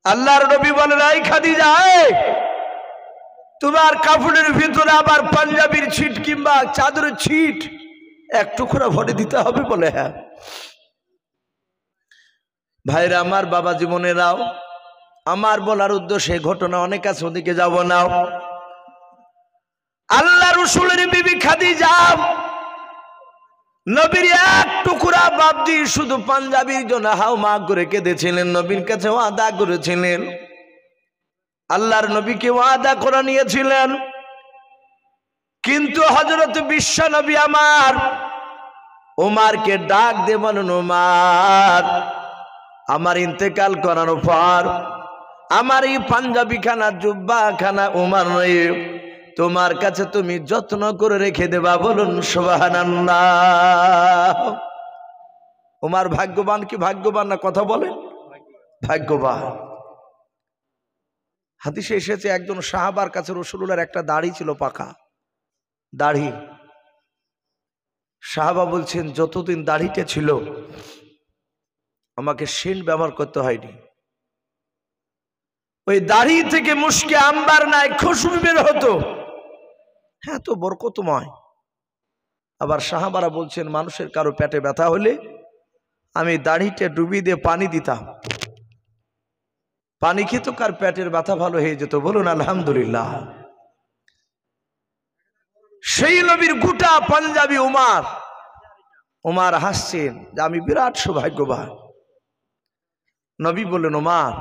S1: আল্লাহর নবী বলেন, এই খাদিজা, তোমার কাফনের ভিতরে আবার পাঞ্জাবির ছিট কিংবা চাদরের ছিট এক টুকরা ভরে দিতে হবে? বলে হ্যাঁ। ভাইরা আমার, বাবা জীবনেরাও, আমার বলার উদ্দেশ্যে ঘটনা অনেক আছে, ওদিকে যাব না। আল্লাহ রাসূলের বিবি খাদিজা নবীর এক টুকরা বাবজি শুধু পাঞ্জাবির জন্য হাউমা করে কেঁদেছিলেন, নবীর কাছে ওয়াদা করেছিলেন, আল্লাহর নবীকে ওয়াদা করে নিয়েছিলেন। কিন্তু হযরত বিশ্ব নবী আমার ওমরকে ডাক দিয়ে বলেন, ওমর আমার ইন্তেকাল করার পর আমার এই পাঞ্জাবি খানা জুব্বা খানা ওমর নয়, তোমার কাছে তুমি যত্ন করে রেখে দেবা। বলুন সুবহানাল্লাহ। ওমর ভাগ্যবান কি ভাগ্যবান না? কথা বলেন, ভাগ্যবান। হাদিসে এসেছে একজন সাহাবার কাছে রাসূলুল্লাহর একটা দাড়ি ছিল, পাকা দাড়ি। সাহাবা বলছেন, যতদিন দাড়িটা ছিল আমাকে সেন্ট ব্যবহার করতে হয়নি, ওই দাড়ি থেকে মুশকে আম্বার নাই খুশবু বের হতো, হ্যাঁ তো বরকতময়। আবার সাহাবারা বলছেন, মানুষের কারো পেটে ব্যথা হলে আমি দাড়িটা ডুবিয়ে দিয়ে পানি দিতাম, পানি খেত, কার পেটের ব্যথা ভালো হয়ে যেত। বলুন আলহামদুলিল্লাহ। সেই নবীর গোটা পাঞ্জাবি ওমর, ওমর হাসছেন যে আমি বিরাট সৌভাগ্যবান। নবী বললেন, ওমর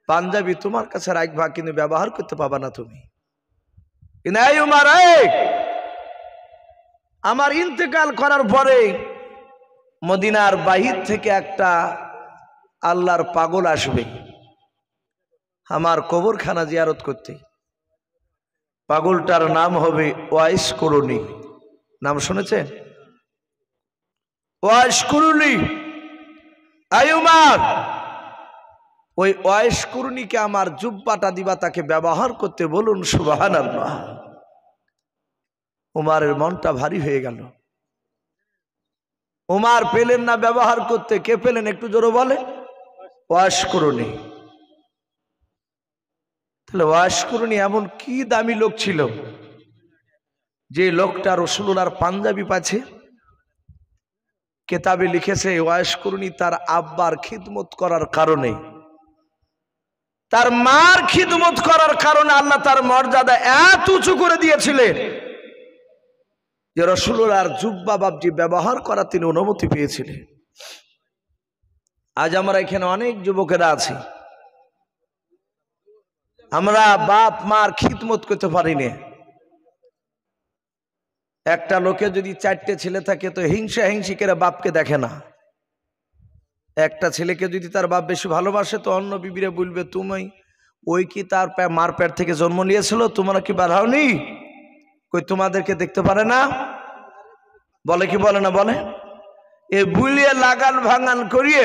S1: পাঞ্জাবি তোমার কাছে রাখবা, কিন্তু ব্যবহার করতে পাবা না তুমি। এই ওমর, আমার ইন্তেকাল করার পরে মদিনার বাহির থেকে একটা আল্লাহর পাগল আসবে আমার কবরখানা জিয়ারত করতে। পাগলটার নাম হবে ওয়াইস করুনি। নাম শুনেছেন? ওয়াইস করুনি। এই ওমর, ওই ওয়াইস করুনিকে আমার জুব্বাটা দিবা, তাকে ব্যবহার করতে। বলুন সুবহানাল্লাহ। ওমরের মনটা ভারী হয়ে গেল। ওমর পেলেন না ব্যবহার করতে, কে পেলেন একটু জোরে বলে? ওয়াইস করুনি। তাহলে ওয়াইস করুনি এমন কি দামি লোক ছিল যে লোকটা রাসূলুল্লাহর পাঞ্জাবি পাচ্ছে? কেতাবে লিখেছে, ওয়াইস করুনি তার আব্বার খিদমত করার কারণে, তার মার খিদমত করার কারণে আল্লাহ তার মর্যাদা এত উঁচু করে দিয়েছিলেন যে রাসূলুল্লাহর জুব্বা বাবজি ব্যবহার করা তিনি অনুমতি পেয়েছিলেন। আজ আমরা এখানে অনেক যুবকেরা আছি, আমরা বাপ মার খিদমত করতে পারি না। একটা লোকে যদি 4টে ছেলে থাকে তো হিংসা হিংসি করে বাপকে দেখে না। একটা ছেলেকে যদি তার বাপ বেশি ভালোবাসে তো অন্য বিবিরে বলবে, তুমি ওই কি তার মার পেট থেকে জন্ম নিয়েছিল, তোমরা কি বাড়াওনি? কই তোমাদেরকে দেখতে পারে না? বলে কি বলে না? বলে। এ বুলিয়ে লাগান ভাঙান করিয়ে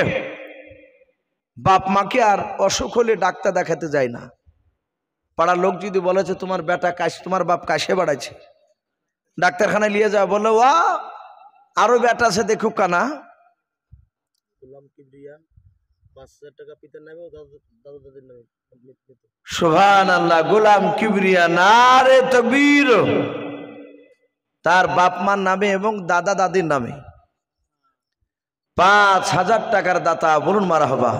S1: বাপ মাকে আর অসুখ হলে ডাক্তার দেখাতে যায় না। পাড়ার লোক যদি বলেছে তোমার বেটা তোমার বাপ কাশে বাড়াইছে, ডাক্তারখানায় নিয়ে যাওয়া, বলে ওয়া আরো বেটা আছে দেখুক কানা। সুবহানাল্লাহ। গোলাম কিবরিয়া, নারে তাকবীর। তার বাপ মার নামে এবং দাদা দাদির নামে 5,000 টাকার দাতা। বলুন মারহাবা।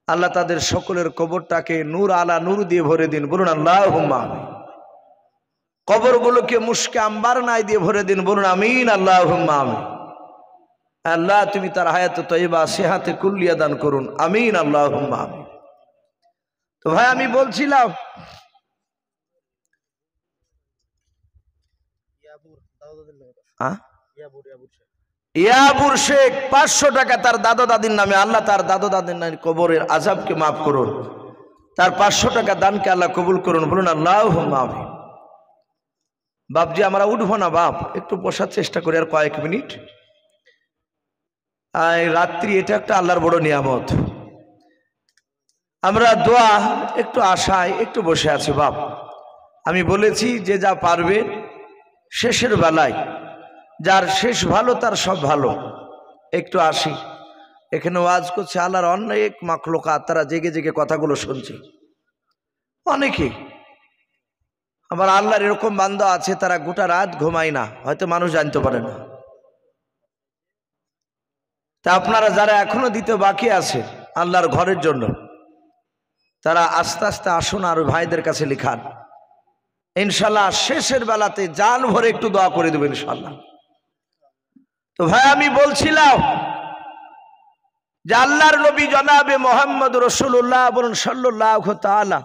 S1: আল্লাহ তাদের সকলের কবরটাকে নূর আলা নূর দিয়ে ভরে দিন। বলুন আল্লাহুম্মা আমিন। কবরগুলোকে মুশকে আম্বার নাই দিয়ে ভরে দিন। বলুন আমিন আল্লাহুম্মা আমিন। আল্লাহ তুমি তার হায়াতে তয়্যিবা সেহাতে কুল্লিয়া দান করুন, আমিন আল্লাহুম্মা আমিন। তো ভাই আমি বলছিলাম ইয়াবুর শেখ 500 টাকা তার দাদা দাদির নামে, আল্লাহ তার দাদা দাদির নামে কবরের আযাবকে মাফ করুন, তার 500 টাকা দানকে আল্লাহ কবুল করুন, বলুন আল্লাহুম্মা আমিন। বাপজি আমরা উঠবো না বাপ, একটু বসার চেষ্টা করি আর কয়েক মিনিট। রাত্রি এটা একটা আল্লাহর বড় নিয়ামত। আমরা দোয়া একটু আশায় একটু বসে আছি বাপ। আমি বলেছি যে যা পারবে শেষের বেলায়, যার শেষ ভালো তার সব ভালো। একটু আসি, এখানে ওয়াজ করছে আল্লাহর অনেক মাখলুকাত, তারা জেগে জেগে কথাগুলো শুনছে অনেকে। আবার আল্লাহর এরকম বান্দা আছে তারা গোটা রাত ঘুমায় না, হয়তো মানুষ জানতে পারে না। তা আপনারা যারা এখনো দিতে বাকি আছে আল্লাহর ঘরের জন্য, তারা আস্তে আস্তে আসুন আর ভাইদের কাছে লিখান, ইনশাল্লাহ শেষের বেলাতে জান ভরে একটু দোয়া করে দেবেন ইনশাল্লাহ। তো ভাই আমি বলছিলাম যে আল্লাহর নবী জনাবে মুহাম্মদ রাসূলুল্লাহ বলুন সাল্লাল্লাহু তাআলা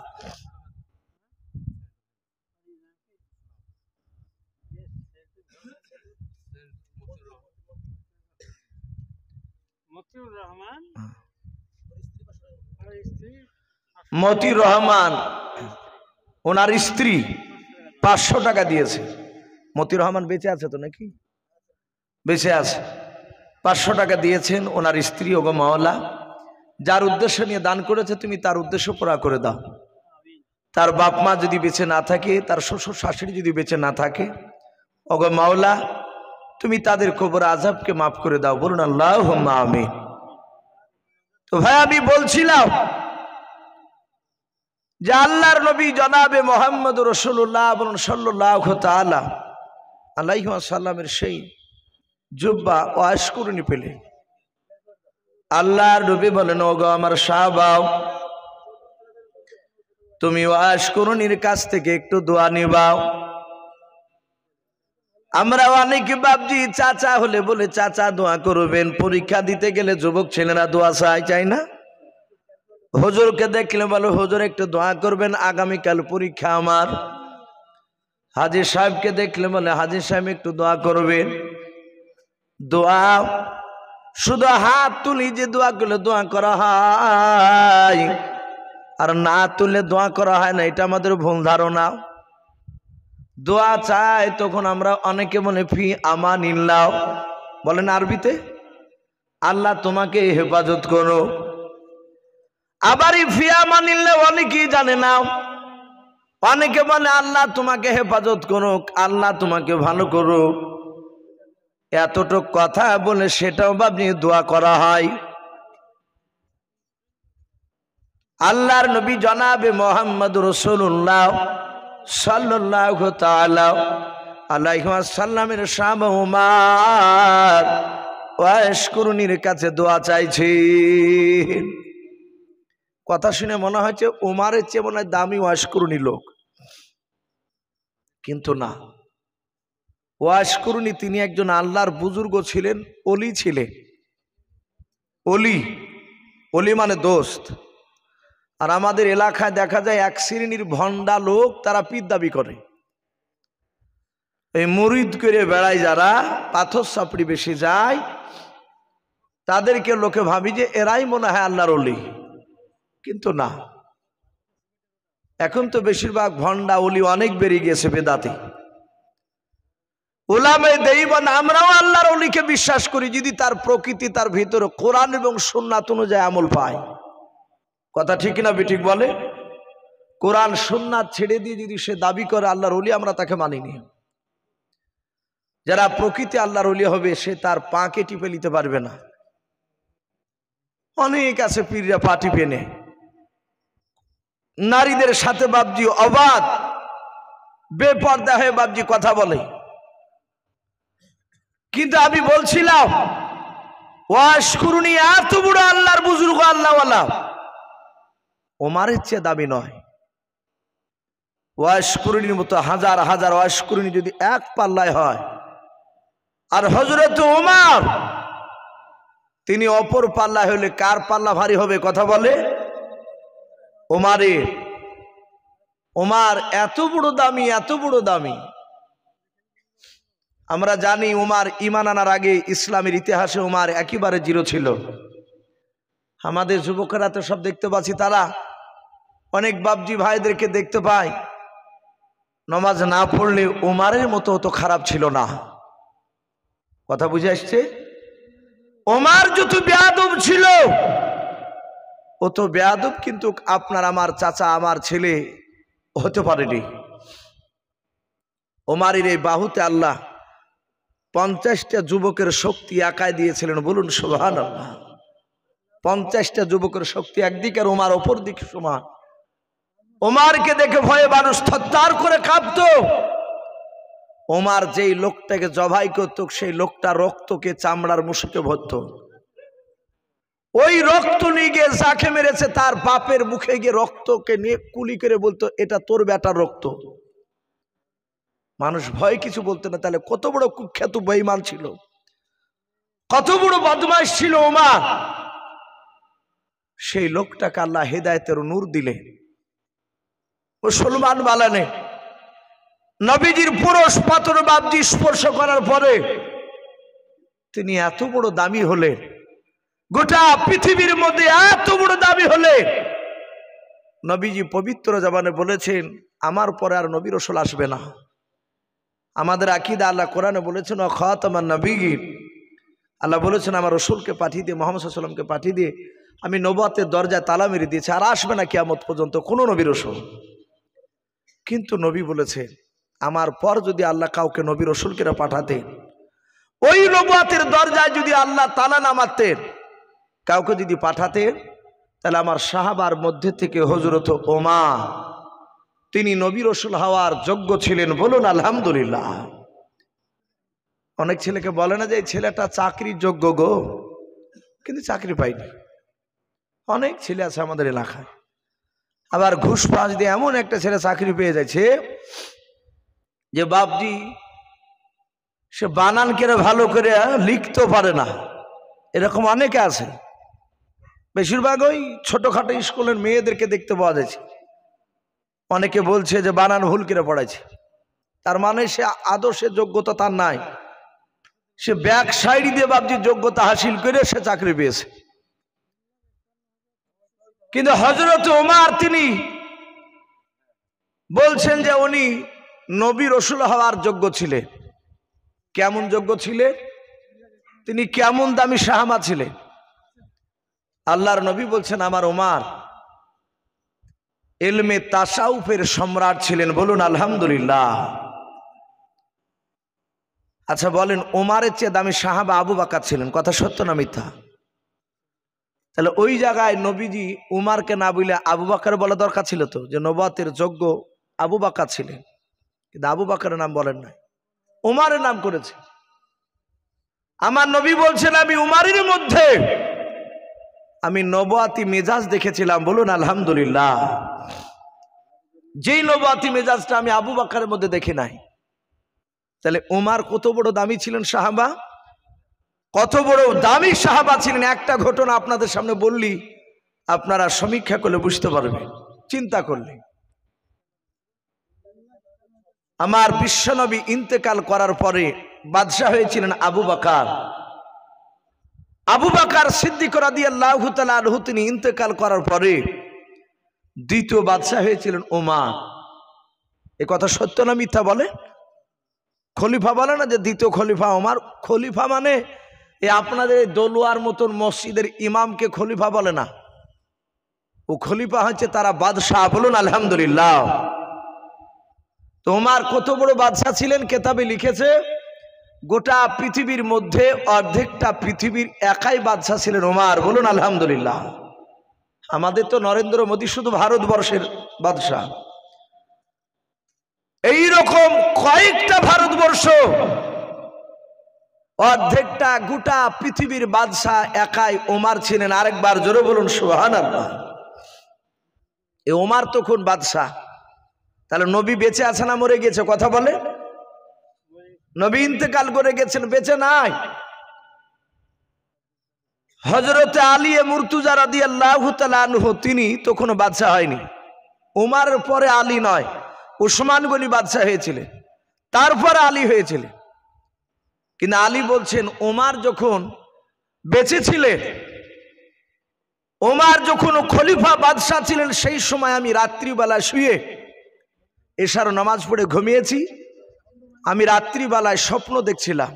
S1: মতিউর রহমান ওনার স্ত্রী 500 টাকা দিয়েছে। মতিউর রহমান বেঁচে আছে তো নাকি? বেঁচে আছে। 500 টাকা দিয়েছেন ওনার স্ত্রী। ওগো মাওলা, যার উদ্দেশ্য নিয়ে দান করেছে তুমি তার উদ্দেশ্য পুরা করে দাও। তার বাপ মা যদি বেঁচে না থাকে, তার শ্বশুর শাশুড়ি যদি বেঁচে না থাকে, ওগো মাওলা তুমি তাদের কবর আযাবকে মাফ করে দাও, বলুন আল্লাহুম্মা আমিন। তো ভাই আমি বলছিলাম যে আল্লাহর নবী জনাবে মুহাম্মদ রাসূলুল্লাহ বলুন সাল্লাল্লাহু তাআলা আলাইহি ওয়াসাল্লামের সেই জুব্বা ওয়াশ করুনি পেলে আল্লাহর নবী বলেন, ওগো আমার সাহাবাও তুমি ওয়াশ করুনির কাছ থেকে একটু দোয়া নিবাও। আমরা অনেকে বাপজি চাচা হলে বলে চাচা দোয়া করবেন, পরীক্ষা দিতে গেলে যুবক ছেলেরা দোয়া চাই না? হুজুরকে দেখলে বলো হুজুর একটু দোয়া করবেন, আগামীকাল পরীক্ষা আমার। হাজী সাহেবকে দেখলে বলে হাজী সাহেব একটু দোয়া করবেন। দোয়া শুধু হাত তুলি যে দোয়া করলে দোয়া করা হয় আর না তুললে দোয়া করা হয় না, এটা আমাদের ভুল ধারণা। দোয়া চাই তখন আমরা অনেকে মনে ফি আমানিল্লাহ বলেন আরবিতে, আল্লাহ তোমাকে হেফাজত করো। আবার ফি আমানিল্লাহ অনেকেই জানে না, অনেকে বলে আল্লাহ তোমাকে হেফাজত করুক, আল্লাহ তোমাকে ভালো করুক। এতটুক কথা বলে সেটাও ভাবনি দোয়া করা হয়। আল্লাহর নবী জনাবে মুহাম্মদ রাসূলুল্লাহ সাল্লাল্লাহু তাআলা আলাইহি ওয়াসাল্লামের সাহাবা উমর ওয়াশ করুনির কাছে দোয়া চাইছেন। কথা শুনে মনে হচ্ছে উমারের চেয়ে মনে হয় দামি ওয়াশ করুনি লোক, কিন্তু না। ওয়াশ করুনি তিনি একজন আল্লাহর বুজুর্গ ছিলেন, অলি ছিলেন। অলি, অলি মানে দোস্ত। আর আমাদের এলাকায় দেখা যায় এক শ্রেণীর ভণ্ডা লোক, তারা পীর দাবি করে, এই মুরিদ করে বেড়ায়, যারা পাথর চাপড়ি বেশি যায় তাদেরকে লোকে ভাবি যে এরাই মনে হয় আল্লাহর অলি, কিন্তু না। এখন তো বেশিরভাগ ভণ্ডা অলি অনেক বেরিয়ে গেছে বেদাতে। উলামায়ে দেওবন্দ আমরাও আল্লাহর অলিকে বিশ্বাস করি যদি তার প্রকৃতি, তার ভিতরে কোরআন এবং সুন্নাত অনুযায়ী আমল পায়। কথা ঠিক না বেঠিক বলে? কোরআন সুন্নাত ছেড়ে দিয়ে যদি সে দাবি করে আল্লাহর ওলি, আমরা তাকে মানিনি। যারা প্রকৃতি আল্লাহর ওলি হবে সে তার পাকে টিপে নিতে পারবে না। অনেক আছে পীররা পা টিপে নেয়, নারীদের সাথে বাবজি অবাধ বেপর্দা হয়ে বাবজি কথা বলে। কিন্তু আমি বলছিলাম ওয়াশ করুনি এত বড় আল্লাহর বুজুর্গ আল্লাহওয়ালা, ওমারের চেয়ে দাবি নয়। ওয়াশ করুনির মতো হাজার হাজার ওয়াশ করুনি যদি এক পাল্লায় হয়, আর হযরত ওমর তিনি অপর পাল্লা হলে কার পাল্লা ভারী হবে কথা বলে? ওমারের। ওমার এত বড় দামি, এত বড় দামি। আমরা জানি ওমার ঈমান আনার আগে ইসলামের ইতিহাসে ওমার একেবারে জিরো ছিল। আমাদের যুবকেরা তো সব দেখতে পাচ্ছি, তারা অনেক বাপজি ভাইদেরকে দেখতে পাই নামাজ না পড়লে ওমারের মতো অত খারাপ ছিল না। কথা বুঝে আসছে? ওমার যত বেয়াদব ছিল অত বেয়াদব কিন্তু আপনার আমার চাচা আমার ছেলে হতে পারেনি। ওমারের এই বাহুতে আল্লাহ 50টা যুবকের শক্তি একাই দিয়েছিলেন, বলুন সুবহানাল্লাহ। 50টা যুবকের শক্তি একদিকে আর ওমার অপর দিকে সমান। ওমারকে দেখে ভয়ে মানুষ থরথর করে কাঁপতো। ওমার যেই লোকটাকে জবাই করত সেই লোকটা রক্তকে চামড়ার মুখে ভরত। ওই রক্ত নিয়ে গিয়ে যাকে মেরেছে তার বাপের মুখে গিয়ে রক্তকে নিয়ে কুলি করে বলতো, এটা তোর বেটার রক্ত। মানুষ ভয় কিছু বলতো না। তাহলে কত বড় কুখ্যাত বেঈমান ছিল, কত বড় বদমাইশ ছিল ওমর। সেই লোকটাকে আল্লাহ হেদায়েতের নূর দিলে মুসলমান বানানে। নবীজির পুরুষ পাথর বাবজি স্পর্শ করার পরে তিনি এত বড় দামি হলেন, গোটা পৃথিবীর মধ্যে এত বড় দামি হলে নবীজি পবিত্র জবানে বলেছেন, আমার পরে আর নবী রাসূল আসবে না। আমাদের আকীদা, আল্লাহ কোরআনে বলেছেন খাতামান নবিয়্যিন, আল্লাহ বলেছেন আমার রাসূলকে পাঠিয়ে দিয়ে, মুহাম্মদ সাল্লাল্লাহু আলাইহি ওয়াসাল্লামকে পাঠিয়ে দিয়ে আমি নবুয়তের দরজায় তালা মেরে দিয়েছি, আর আসবে না কিয়ামত পর্যন্ত কোনো নবী রাসূল। কিন্তু নবী বলেছে আমার পর যদি আল্লাহ কাউকে নবী রাসূলকে পাঠাতেন, ওই নবুয়তের দরজায় যদি আল্লাহ তালা না মারতেন, কাউকে যদি পাঠাতেন, তাহলে আমার সাহাবার মধ্যে থেকে হযরত ওমর তিনি নবী রাসূল হওয়ার যোগ্য ছিলেন, বলুন আলহামদুলিল্লাহ। অনেক ছেলেকে বলে না যে এই ছেলেটা চাকরির যোগ্য গো, কিন্তু চাকরি পাইনি। অনেক ছেলে আছে আমাদের এলাকায়, আবার ঘুষ পাঁচ দিয়ে এমন একটা ছেলে চাকরি পেয়ে যাচ্ছে যে বাপজি সে বানান করে ভালো করে লিখতেও পারে না, এরকম অনেকে আছে। বেশিরভাগ ওই ছোটখাটো স্কুলের মেয়েদেরকে দেখতে পাওয়া যাচ্ছে। অনেকে বলছে যে বানান ভুল করে পড়াইছে, তার মানে সে আদর্শের যোগ্যতা তার নাই, সে ব্যাক সাইড দিয়ে বাপজি যোগ্যতা হাসিল করে সে চাকরি পেয়েছে। কিন্তু হযরত ওমর তিনি বলছেন যে উনি নবী রাসূল হওয়ার যোগ্য ছিলেন। কেমন যোগ্য ছিলেন? তিনি কেমন দামি সাহাবা ছিলেন? আল্লাহর নবী বলছেন আমার ওমর ইলমে তাসাউফের সম্রাট ছিলেন, বলুন আলহামদুলিল্লাহ। আচ্ছা বলেন, ওমরের চেয়ে দামি সাহাবা আবু বকর ছিলেন, কথা সত্য না মিথ্যা? তাহলে ওই জায়গায় নবীজি উমারকে না বলে আবু বকর বলা দরকার ছিল তো, যে নবুয়তের যোগ্য আবু বকর ছিলেন, কিন্তু আবু বকরের নাম বলেন নাই, উমারের নাম করেছে। আমার নবী বলছেন আমি উমারের মধ্যে আমি নবুয়তি মেজাজ দেখেছিলাম, বলুন আলহামদুলিল্লাহ। যেই নবুয়তি মেজাজটা আমি আবু বকরের মধ্যে দেখি নাই। তাহলে উমার কত বড় দামি ছিলেন সাহাবা, কত বড় দামি সাহাবা ছিলেন। একটা ঘটনা আপনাদের সামনে বললি আপনারা সমীক্ষা করলে বুঝতে পারবেন, চিন্তা করলে। আমার বিশ্বনবী ইন্তেকাল করার পরে বাদশাহ হয়েছিলেন আবু বকর। আবু বকর সিদ্দিক রাদিয়াল্লাহু তাআলা আনহু তিনি ইন্তেকাল করার পরে দ্বিতীয় বাদশাহ হয়েছিলেন ওমর। এ কথা সত্য না মিথ্যা বলে? খলিফা বলে না যে দ্বিতীয় খলিফা ওমর। খলিফা মানে এ আপনাদের দলুয়ার মতন মসজিদের ইমামকে খলিফা বলে না, ও খলিফা হচ্ছে তারা বাদশাহ, বলুন আলহামদুলিল্লাহ। তো ওমর কত বড় বাদশাহ ছিলেন, কেতাবে লিখেছে গোটা পৃথিবীর মধ্যে অর্ধেকটা পৃথিবীর একাই বাদশাহ ছিলেন ওমর, বলুন আলহামদুলিল্লাহ। আমাদের তো নরেন্দ্র মোদী শুধু ভারতবর্ষের বাদশাহ, এইরকম কয়েকটা ভারতবর্ষ অর্ধেকটা গোটা পৃথিবীর বাদশাহ একাই ওমর ছিলেন। আরেকবার জোরে বলুন সুবহানাল্লাহ। এই ওমর তখন বাদশাহ। তাহলে নবী বেঁচে আছে না মরে গেছে? কথা বলে। নবী ইন্তেকাল করে গেছেন, বেঁচে নাই। হযরতে আলী মুর্তুজা রাদিয়াল্লাহু তাআলা আনহু তিনি তখনও বাদশা হয়নি। উমারের পরে আলী নয়, উসমান গনি বাদশা হয়েছিলেন, তারপরে আলী হয়েছিলেন। কিন্তু আলী বলছেন উমার যখন বেঁচে ছিলেন, উমার যখন খলিফা বাদশা ছিলেন, সেই সময় আমি রাত্রিবেলা শুয়ে এশার নামাজ পড়ে ঘুমিয়েছি। আমি রাত্রিবেলায় স্বপ্ন দেখছিলাম।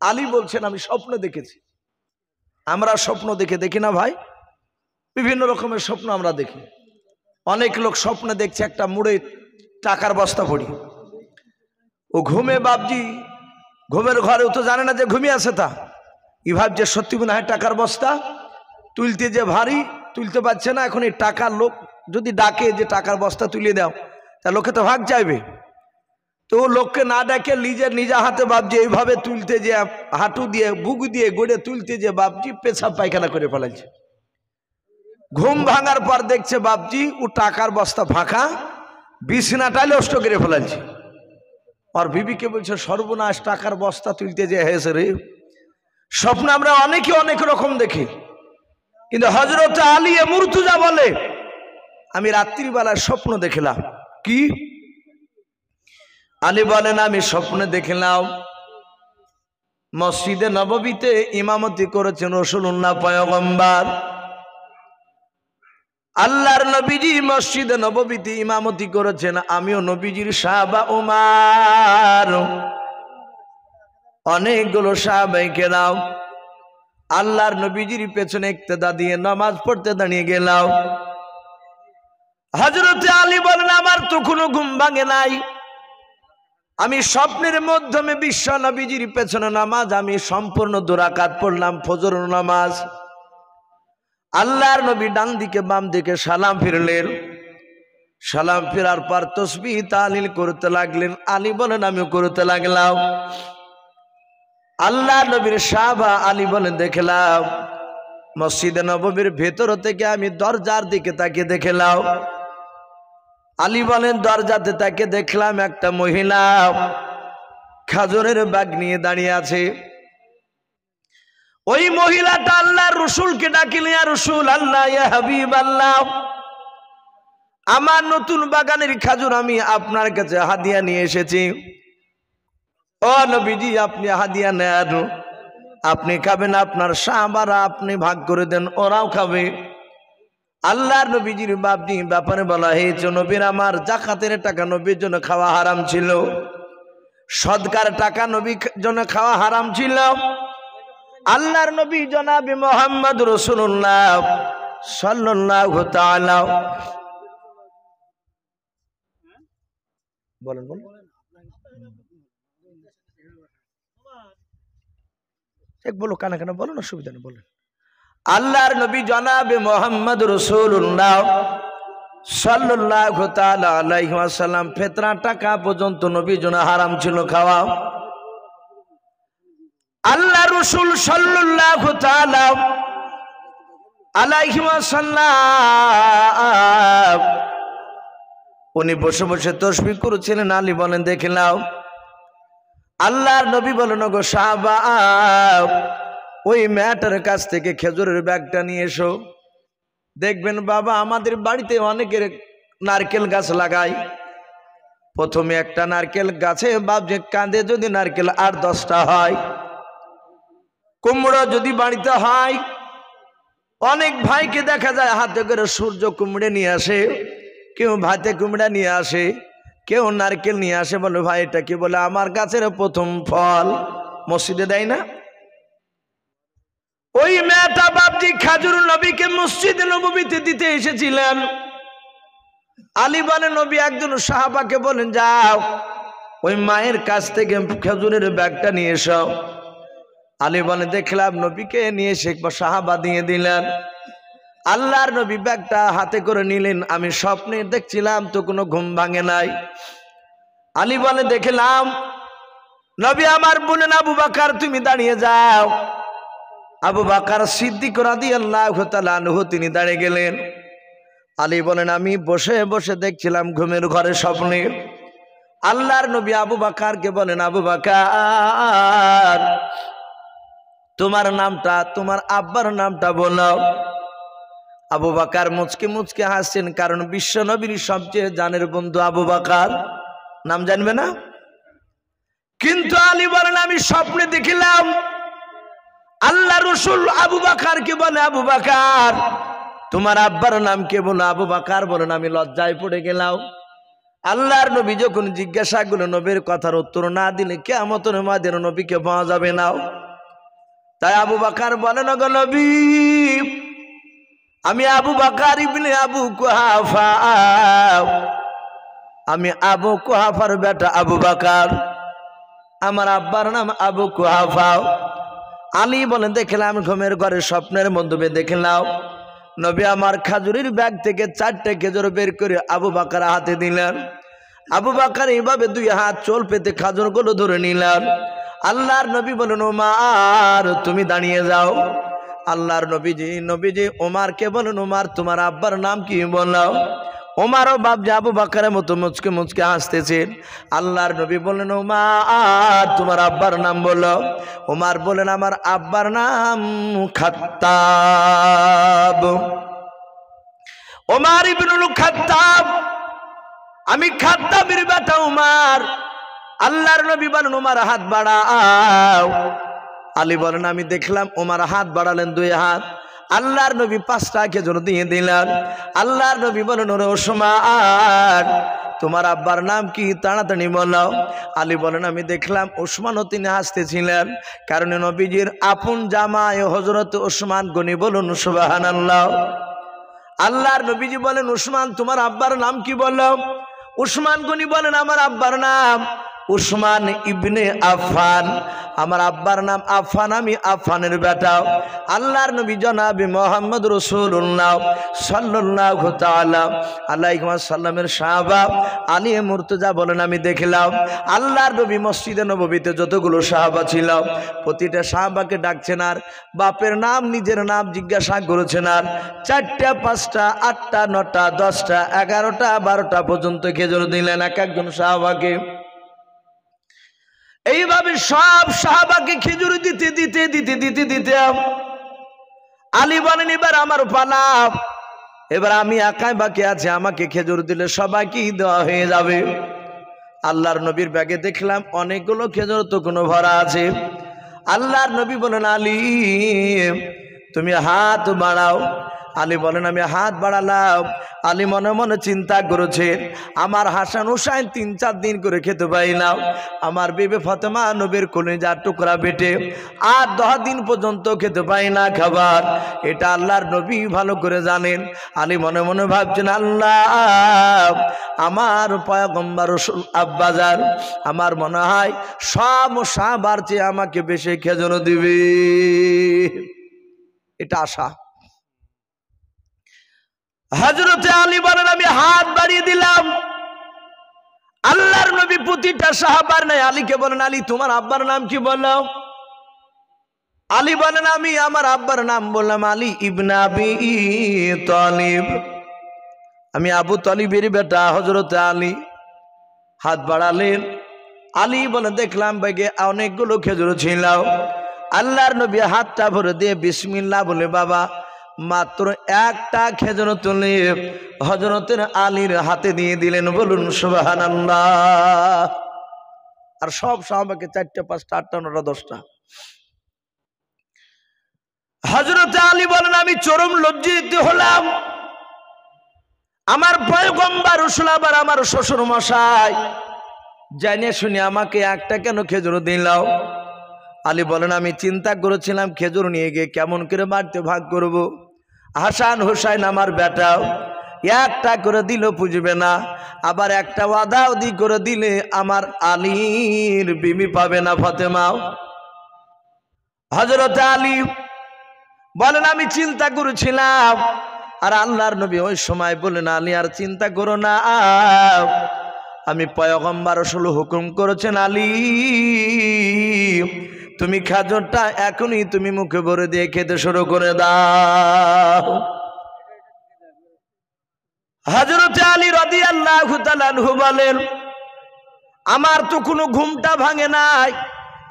S1: আলী বলছেন আমি স্বপ্ন দেখেছি। আমরা স্বপ্ন দেখি না ভাই, বিভিন্ন রকমের স্বপ্ন আমরা দেখি। অনেক লোক স্বপ্নে দেখছে একটা মুড়ে টাকার বস্তা পড়ি, ও ঘুমে বাপজি ঘুমের ঘরে ও তো জানে না যে ঘুমিয়ে আছে, তা ই ভাবছে সত্যি মনে হয় টাকার বস্তা, তুলতে যে ভারী তুলতে পারছে না। এখন এই টাকার লোক যদি ডাকে যে টাকার বস্তা তুলে দাও, তা লোকে তো ভাগ চাইবে। তো লোককে না ডাকে নিজে হাতে বাপজি এইভাবে তুলতে যে হাঁটু দিয়ে বুক দিয়ে গড়ে তুলতে যে বাপজি পেশাব পায়খানা করে ফেলাইছে। ঘুম ভাঙার পর দেখছে বাপজি ও টাকার বস্তা ফাঁকা, বিছানাটাই নষ্ট করে ফেলাইছে। আর বিবিকে বলছে সর্বনাশ, টাকার বস্তা তুলতে যে হয়েছে রে। স্বপ্ন আমরা অনেকে অনেক রকম দেখি, কিন্তু হযরত আলী মুর্তুজা বলে আমি রাত্রিবেলায় স্বপ্ন দেখলাম। কি? আলী বলেন আমি স্বপ্নে দেখলাম মসজিদে নববীতে ইমামতি করেছেন রাসূলুল্লাহ পয়গম্বর। আল্লাহর নবীজি মসজিদে নববীতে ইমামতি করেছেন, আমিও নবীজির সাহাবা উমার অনেকগুলো সাহাবায়ে কেরাম আল্লাহর নবীজির পেছনে ইক্তেদা দিয়ে নামাজ পড়তে দাঁড়িয়ে গেলাম। হযরত আলী বলেন আমার তো কোনো ঘুম ভাঙে নাই। আমি স্বপ্নের মাধ্যমে বিশ্ব নবীজির পেছনে নামাজ আমি সম্পূর্ণ 2 রাকাত পড়লাম, ফজর নামাজ। আল্লাহর নবী ডান দিকে বাম দিকে সালাম ফিরলেন। সালাম ফেরার পর তাসবিহ তাহলিল করতে লাগলেন। আলী বলেন আমিও করতে লাগলাম। আল্লাহর নবীর সাহাবা আলী বলেন দেখলাম মসজিদে নববীর ভেতর থেকে আমি দরজার দিকে তাকিয়ে দেখলাম। আলী বলেন দরজাতে তাকে দেখলাম একটা মহিলা খাজরের বাগ নিয়ে দাঁড়িয়ে আছে। ওই মহিলাটা আল্লাহর রাসূলকে ডাকিলেন, ইয়া রাসূলুল্লাহ, ইয়া হাবিবাল্লাহ, আমার নতুন বাগানের খাজুর আমি আপনার কাছে হাদিয়া নিয়ে এসেছি। ও নবীজি আপনি হাদিয়া নেন, আপনি খাবেন, আপনার সাহাবারা আপনি ভাগ করে দেন, ওরাও খাবে। আল্লাহর নবীজির ব্যাপারে বলা হয়েছে নবীর আমার যাকাতের টাকা নবীর জন্য খাওয়া হারাম ছিল, সদকার টাকা নবীর জন্য খাওয়া হারাম ছিল। আল্লাহর নবী জনাবে মুহাম্মদ রাসূলুল্লাহ সাল্লাল্লাহু তাআলা বলেন এক বলো কানে কানে বলো না, অসুবিধা নেই বলেন। আল্লাহর নবী জনাবে মুহাম্মদ রাসূলুল্লাহ সাল্লাল্লাহু তাআলা আলাইহি ওয়াসাল্লাম ফিতরা টাকা পর্যন্ত নবীর জন্য হারাম ছিল খাওয়া। আল্লাহ রাসূল সাল্লাল্লাহু তাআলা আলাইহি ওয়াসাল্লাম উনি বসে বসে তাসবিহ করছিলেন। আলী বলেন দেখলাম আল্লাহর নবী বলেন গো সাহাবা ওই মেয়েটার কাছ থেকে খেজুরের ব্যাগটা নিয়ে এসো। দেখবেন বাবা আমাদের বাড়িতে অনেকের নারকেল গাছ লাগাই। প্রথমে একটা নারকেল গাছে বাপ যে কাঁদে যদি নারকেল 8-10টা হয়, কুমড়ো যদি বাড়িতে হয়, অনেক ভাইকে দেখা যায় হাতে করে সূর্য কুমড়ে নিয়ে আসে, কেউ ভাতে কুমড়া নিয়ে আসে, কেউ নারকেল নিয়ে আসে। বলে ভাই এটা কি? বলে আমার গাছের প্রথম ফল। মসজিদে দেয় না? ওই মেয়েটা বাপজি খাজুর নবীকে মসজিদে নববীতে দিতে এসেছিলেন। আলী বলেন নবী একজন সাহাবাকে বলেন যাও ওই মায়ের কাছ থেকে খেজুরের ব্যাগটা নিয়ে এসো। আলী বলে দেখলাম নবীকে নিয়ে এসে সাহাবা দিয়ে দিলেন। আল্লাহর নবী ব্যাগটা হাতে করে নিলেন। আমি স্বপ্নে দেখছিলাম তো কোনো ঘুম ভাঙে নাই। আলী বলে দেখলাম নবী আমার বলেন আবু বকর তুমি দাঁড়িয়ে যাও। আবু বকর সিদ্দিক রাদিয়াল্লাহু তাআলা আনহু তিনি দাঁড়িয়ে গেলেন। আলী বলেন আমি বসে বসে দেখছিলাম ঘুমের ঘরে স্বপ্নে। আল্লাহর নবী আবু বকরকে বলেন আবু বকর তোমার নামটা, তোমার আব্বার নামটা বলো। আবু বকর মুচকে মুচকে হাসছেন, কারণ বিশ্ব নবীর সবচেয়ে জানের বন্ধু আবু বকর, নাম জানবে না। কিন্তু আলী বলেন আমি স্বপ্নে দেখিলাম আল্লাহ রসুল আবু বকরকে বলে, আবু বকর তোমার আব্বার নাম কে? বলো আবু বকর বলেন আমি লজ্জায় পড়ে গেলাম। আল্লাহর নবী যখন জিজ্ঞাসা করলো, নবীর কথার উত্তর না দিলে কিয়ামতের ময়দানে নবীকে পাওয়া যাবে না। তাই আবু বকর বলেন, গো নবী আমি আবু বকর ইবনে আবু কুহাফা, আমি আবু কুহাফার বেটা আবু বকর, আমার আব্বার নাম আবু কুহাফা। আলী বলেন দেখলাম ঘুমের ঘরে স্বপ্নের মধ্যে দেখলাম নবী আমার খাজুরের ব্যাগ থেকে 4টে খেজুর বের করে আবু বকর হাতে দিলেন। আবু বকর এইভাবে 2 হাত চোল পেতে খাজুরগুলো ধরে নিলেন। আল্লাহর নবী বলেন, ওমর তুমি দাঁড়িয়ে যাও। আল্লাহর নবীজি ওমরকে বলেন, ওমর তোমার আব্বার নাম কি বলো? ওমরও বাপ আবু বকরের মতো মুচকে মুচকে হাসতেছেন। আল্লাহর নবী বলেন, ওমর তোমার আব্বার নাম বলো। ওমর বলেন, আমার আব্বার নাম খাত্তাব। ওমর ইবনুল খাত্তাব, আমি খাত্তাবের বেটা ওমর। আল্লাহর নবী বলেন, ওমর হাত বাড়াও। আলী বলেন আমি দেখলাম ওমর হাত বাড়ালেন 2 হাত। আল্লাহর নবী 5টা খেজুর দিয়ে দিলেন। আল্লাহর নবী বলেন, ওরে ওসমান তোমার আব্বার নাম কি? তাড়াতাড়ি বলো। আলী বলেন আমি দেখলাম ওসমানও তিনি হাসতেছিলেন, কারণ নবীজির আপন জামাই হযরত ওসমান গনি, বলুন সুবহানাল্লাহ। আল্লাহর নবীজি বলেন, ওসমান তোমার আব্বার নাম কি বলো? ওসমান গনি বলেন, আমার আব্বার নাম উসমান ইবনে আফফান, আমার আব্বার নাম আফফান, আমি আফফানের বেটা। আল্লাহর নবী জনাবে মুহাম্মদ রাসূলুল্লাহ সাল্লাল্লাহু তাআলা আলাইহি ওয়াসাল্লামের সাহাবা আলী মুর্তজা বলেন আমি দেখলাম আল্লাহর নবী মসজিদে নববীতে যতগুলো সাহাবা ছিল প্রতিটা সাহাবাকে ডাকছেন আর বাপের নাম নিজের নাম জিজ্ঞাসা করেছেন, আর 4টা 5টা 8টা 9টা 10টা 11টা 12টা পর্যন্ত খেজুর দিলেন এক একজন সাহাবাকে। এইভাবে সব সাহাবাকে খেজুর দিতে দিতে দিতে দিতে দিতে আলী বলেন এবার আমার পালা, এবার আমি একাই বাকি আছি, আমাকে খেজুর দিলে সবাইকে দেওয়া হয়ে যাবে। আল্লাহর নবীর ব্যাগে দেখলাম অনেকগুলো খেজুর তো কোনো ভরা আছে। আল্লাহর নবী বলেন আলী তুমি হাত বাড়াও। আলী বলেন আমি হাত বাড়ালাম। আলী মনে মনে চিন্তা করেছেন আমার হাসান হুসাইন 3-4 দিন করে খেতে পাই না, আমার বিবি ফাতেমা নবীর কলিজার টুকরা বেটে আর 10 দিন পর্যন্ত খেতে পাই না খাবার, এটা আল্লাহর নবী ভালো করে জানেন। আলী মনে মনে ভাবছেন আল্লাহ আমার পয়গম্বর রাসূল আব্বাজান আমার মনে হয় সব সাহাবার চেয়ে আমাকে বেশি খেজুর দিবে, এটা আশা। হযরতে আলী বলেন আমি হাত বাড়িয়ে দিলাম। আল্লাহর নবী প্রতিটা সাহাবার নাই আলীকে বলেন আলী তোমার আব্বার নাম কি বলো? আলী বলেন আমি আমার আব্বার নাম বললাম আলী ইবনে আবি তালিব, আমি আবু তালিবের বেটা হযরতে আলী। হাত বাড়ালেন। আলী বলে দেখলাম ব্যাগে অনেকগুলো খেজুর ছিল। আল্লাহর নবী হাতটা ভরে দিয়ে বিসমিল্লাহ বলে বাবা মাত্র একটা খেজুর তুলে হযরতের আলীর হাতে দিয়ে দিলেন, বলুন সুবহানাল্লাহ। আর সব সাহাবাকে 4টা 5টা 8টা 9টা 10টা। হযরতে আলী বলেন আমি চরম লজ্জিত হলাম, আমার পয়গম্বর রাসূল আবার আমার শ্বশুর মশাই জানে শুনে আমাকে একটা কেন খেজুর দিলাও? আলী বলেন আমি চিন্তা করেছিলাম খেজুর নিয়ে গিয়ে কেমন করে বাড়িতে ভাগ করব। হাসান হুসাইন আমার বেটা একটা করে দিল পুজবে না, আবার একটা ওয়াদাও দি করে দিলে আমার আলীর বিবি পাবে না ফাতেমাও। হযরত আলী বলেন আমি চিন্তা করেছিলাম, আর আল্লাহর নবী ওই সময় বলেন আলী আর চিন্তা করো না, আমি পয়গম্বর রাসূল হুকুম করেছেন আলী তুমি খাজরটা এখনই তুমি মুখে ভরে দিয়ে খেতে শুরু করে দাও। হযরতে আলী রাদিয়াল্লাহু তাআলা আনহু বলেন আমার তো কোনো ঘুমটা ভাঙে নাই,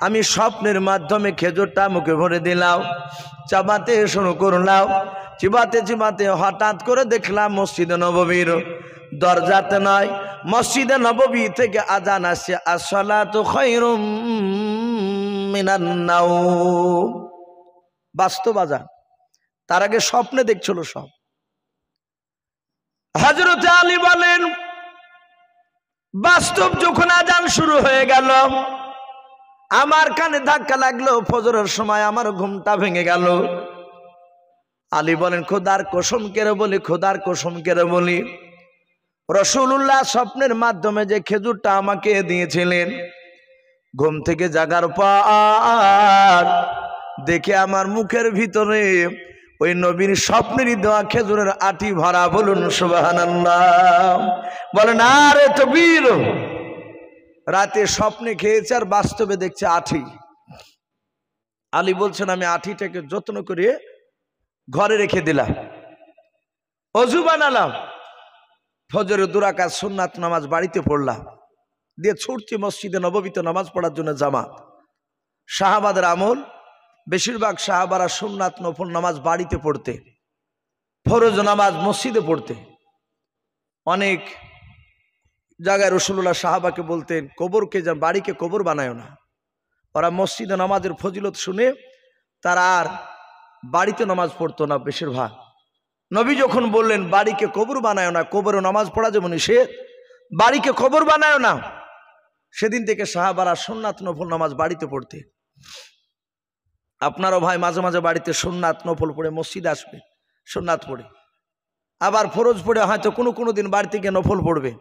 S1: আমি স্বপ্নের মাধ্যমে খেজুরটা মুখে ভরে দিলাম, চাবাতে শুরু করলাম। চিবাতে চিবাতে হঠাৎ করে দেখলাম মসজিদে নববীর দরজাতে নয়, মসজিদে নববী থেকে আজান আসছে, আসসালাতু খায়রুম মিনান নাওম। বাস্তব আজান, তার আগে স্বপ্নে দেখছিল সব। হযরত আলী বলেন, বাস্তব যখন আজান শুরু হয়ে গেল, আমার কানে ধাক্কা লাগলো, ফজরের সময় আমার ঘুমটা ভেঙে গেল। আলী বলেন, খোদার কসম করে বলি, খোদার কসম করে বলি, রাসূলুল্লাহ স্বপ্নের মাধ্যমে যে খেজুরটা আমাকে দিয়েছিলেন, ঘুম থেকে জাগার পর দেখে আমার মুখের ভিতরে ওই নবীর স্বপ্নেরই দেওয়া খেজুরের আটি ভরা। বলুন সুবহানাল্লাহ, বলেন আরে তাকবীর। রাতে স্বপ্নে খেয়েছে আর বাস্তবে দেখছে আঠি। আলী বলছেন, আমি আঠিটাকে যত্ন করে ঘরে রেখে দিলাম, অজু বানালাম, ফজরের 2 রাকাত সুন্নাত নামাজ বাড়িতে পড়লাম, দিয়ে ছুটছি মসজিদে নববীতে নামাজ পড়ার জন্য জামাত। সাহাবাদের আমল, বেশিরভাগ সাহাবারা সুন্নাত নফল নামাজ বাড়িতে পড়তে, ফরজ নামাজ মসজিদে পড়তে। অনেক জায়গায় রাসূলুল্লাহ সাহাবাকে বলতেন, কবরকে যা বাড়িকে কবর বানায় না। ওরা মসজিদে নামাজের ফজিলত শুনে তারা আর বাড়িতে নামাজ পড়তো না বেশিরভাগ। নবী যখন বললেন বাড়িকে কবর বানায় না, কবরে নামাজ পড়া যেমন সে বাড়িকে কবর বানায় না, সেদিন থেকে সাহাবারা সুন্নাত নফল নামাজ বাড়িতে পড়তে। আপনারও ভাই মাঝে মাঝে বাড়িতে সুন্নাত নফল পড়ে মসজিদে আসবে, সুন্নাত পড়ে, আবার ফরজ পড়ে হয়তো কোনো দিন বাড়িতে গিয়ে নফল পড়বে।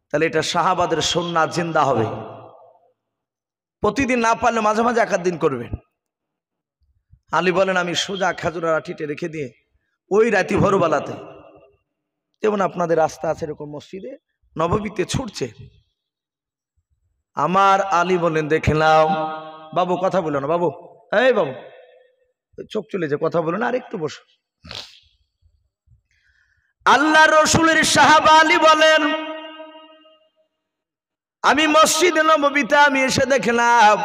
S1: তাহলে এটা সাহাবাদের সুন্নাত জিন্দা হবে। প্রতিদিন না পারলে মাঝে মাঝে 1 দিন করবেন। আলী বলেন, আমি সোজা খেজুরের আঠিতে রেখে দিয়ে ওই রাতি ভোরবেলাতে, যেমন আপনাদের রাস্তা আছে এরকম মসজিদে নববীতে ছুটছে। আমার আলী বলেন, দেখলাম, বাবু কথা বলো না বাবু, এই বাবু চোখ চলে যে কথা বলো না, আর একটু বসো। আল্লাহ রসুলের সাহাবা আলী বলেন, আমি মসজিদে নববীতে আমি এসে দেখলাম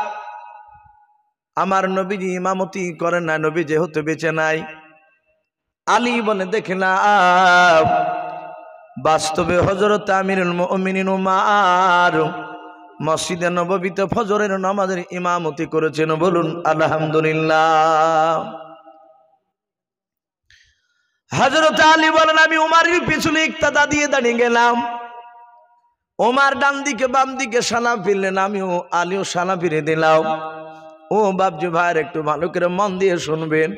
S1: আমার নবীজি ইমামতি করেন না, নবী যেহেতু বেঁচে নাই। আলী বলে, দেখলাম বাস্তবে হযরত আমিরুল মুমিনিন উমর মসজিদে নববীতে ফজরের নামাজের ইমামতি করেছেন। বলুন আলহামদুলিল্লাহ। হযরত আলী বলেন, আমি উমরের পিছনে ইক্তাদা দিয়ে দাঁড়িয়ে গেলাম। ওমর ডান দিকে বাম দিকে সালাম ফিরলেন, আমিও আলীও সালাম ফিরে দিলাম। ও বাপজি ভাইয়ের একটু ভালো করে মন দিয়ে শুনবেন,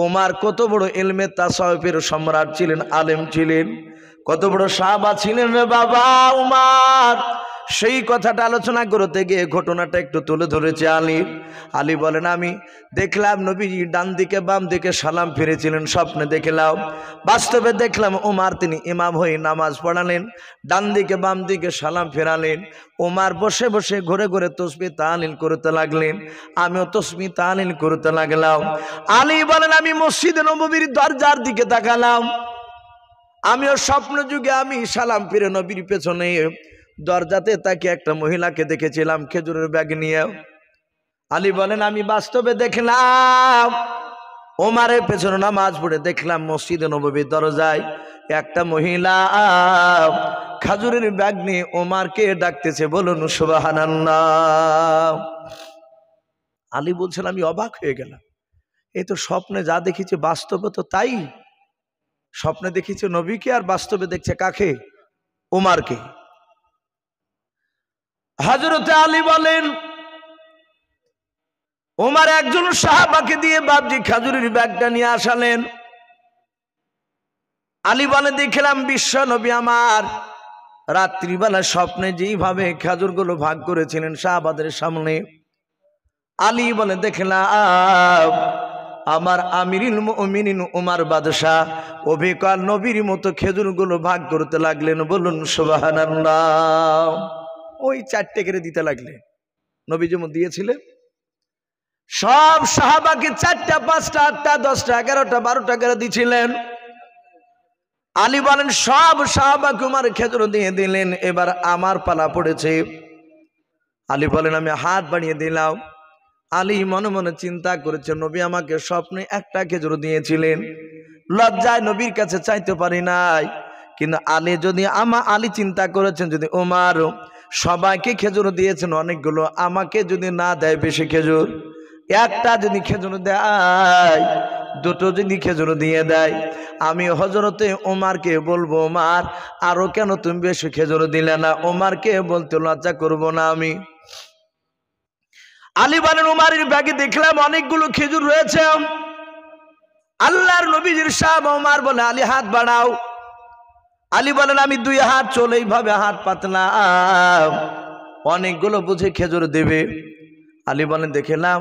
S1: ওমর কত বড় ইলমে তাসাউফের সম্রাট ছিলেন, আলেম ছিলেন, কত বড় সাহাবা ছিলেন রে বাবা উমর। সেই কথাটা আলোচনা করতে গিয়ে ঘটনাটা একটু তুলে ধরেছে আলী। আলী বলেন, আমি দেখলাম নবীজি ডান দিকে বাম দিকে সালাম ফিরেছিলেন, স্বপ্নে দেখলাম, বাস্তবে দেখলাম উমর তিনি ইমাম হয়ে নামাজ পড়ালেন, ডান দিকে বাম দিকে সালাম ফেরালেন। উমর বসে বসে ঘুরে ঘুরে তাসবিহ তাহলিল করতে লাগলেন, আমিও তাসবিহ তাহলিল করতে লাগলাম। আলী বলেন, আমি মসজিদে নববীর দরজার দিকে তাকালাম, আমিও স্বপ্ন যুগে আমি সালাম ফিরে নবীর পেছনে দরজাতে তাকে একটা মহিলাকে দেখেছিলাম খেজুরের ব্যাগ নিয়ে। আলী বলেন, আমি বাস্তবে দেখলাম ওমরের পেছনে নামাজ পড়ে দেখলাম মসজিদে নববীর দরজায় একটা মহিলা খেজুরের ব্যাগ নিয়ে ওমরকে ডাকতেছে। বলুন সুবহানাল্লাহ। আলী বলছেন, আমি অবাক হয়ে গেলাম, এই তো স্বপ্নে যা দেখেছি বাস্তবে তো তাই। স্বপ্নে দেখেছে নবীকে আর বাস্তবে দেখছে কাকে? ওমরকে। হযরত আলী বলেন, ওমর একজন সাহাবাকে দিয়ে বাপজি খেজুরের ব্যাগটা নিয়ে আসালেন। আলী বলে, দেখলাম বিশ্ব নবী আমার রাত্রিবেলা স্বপ্নে যেইভাবে খেজুরগুলো ভাগ করেছিলেন সাহাবাদের সামনে। আলী বলে, দেখলাম আমার আমিরুল মুমিনিন উমর বাদশাহ অভিকার নবীর মতো খেজুরগুলো ভাগ করতে লাগলেন। বলুন সুবহানাল্লাহ। ওই 4টে করে দিতে লাগলেন, নবী যেমন দিয়েছিলেন সব সাহাবাকে 4টা 5টা 8টা 10টা 11টা 12টা করে দিয়েছিলেন। আলী বলেন, সব সাহাবাকে উমর খেজুর দিয়ে দিলেন, এবার আমার পালা পড়েছে। আলী বলেন, আমি হাত বাড়িয়ে দিলাম, আলী মনে মনে চিন্তা করেছে, নবী আমাকে স্বপ্নে একটা খেজুর দিয়েছিলেন, লজ্জায় নবীর কাছে চাইতে পারি নাই। কিন্তু আলী চিন্তা করেছেন, যদি ওমর সবাইকে খেজুর দিয়েছেন অনেকগুলো, আমাকে যদি না দেয় বেশি খেজুর, একটা যদি খেজুর দেয়, দুটো যদি খেজুর দিয়ে দেয়, আমি হযরতে ওমরকে বলবো, ওমর আরো কেন তুমি বেশি খেজুর দিলে না? ওমরকে বলতে লজ্জা করব না আমি? আলী বলেন, ওমরের ব্যাগে দেখলাম অনেকগুলো খেজুর রয়েছে। আল্লাহর নবীজির সাহেব ওমর বলে, আলী হাত বাড়াও। আলী বলেন, আমি দুই হাত চলে, এইভাবে হাত পাতলাম, অনেকগুলো বুঝে খেজুর দেবে। আলী বলেন, দেখলাম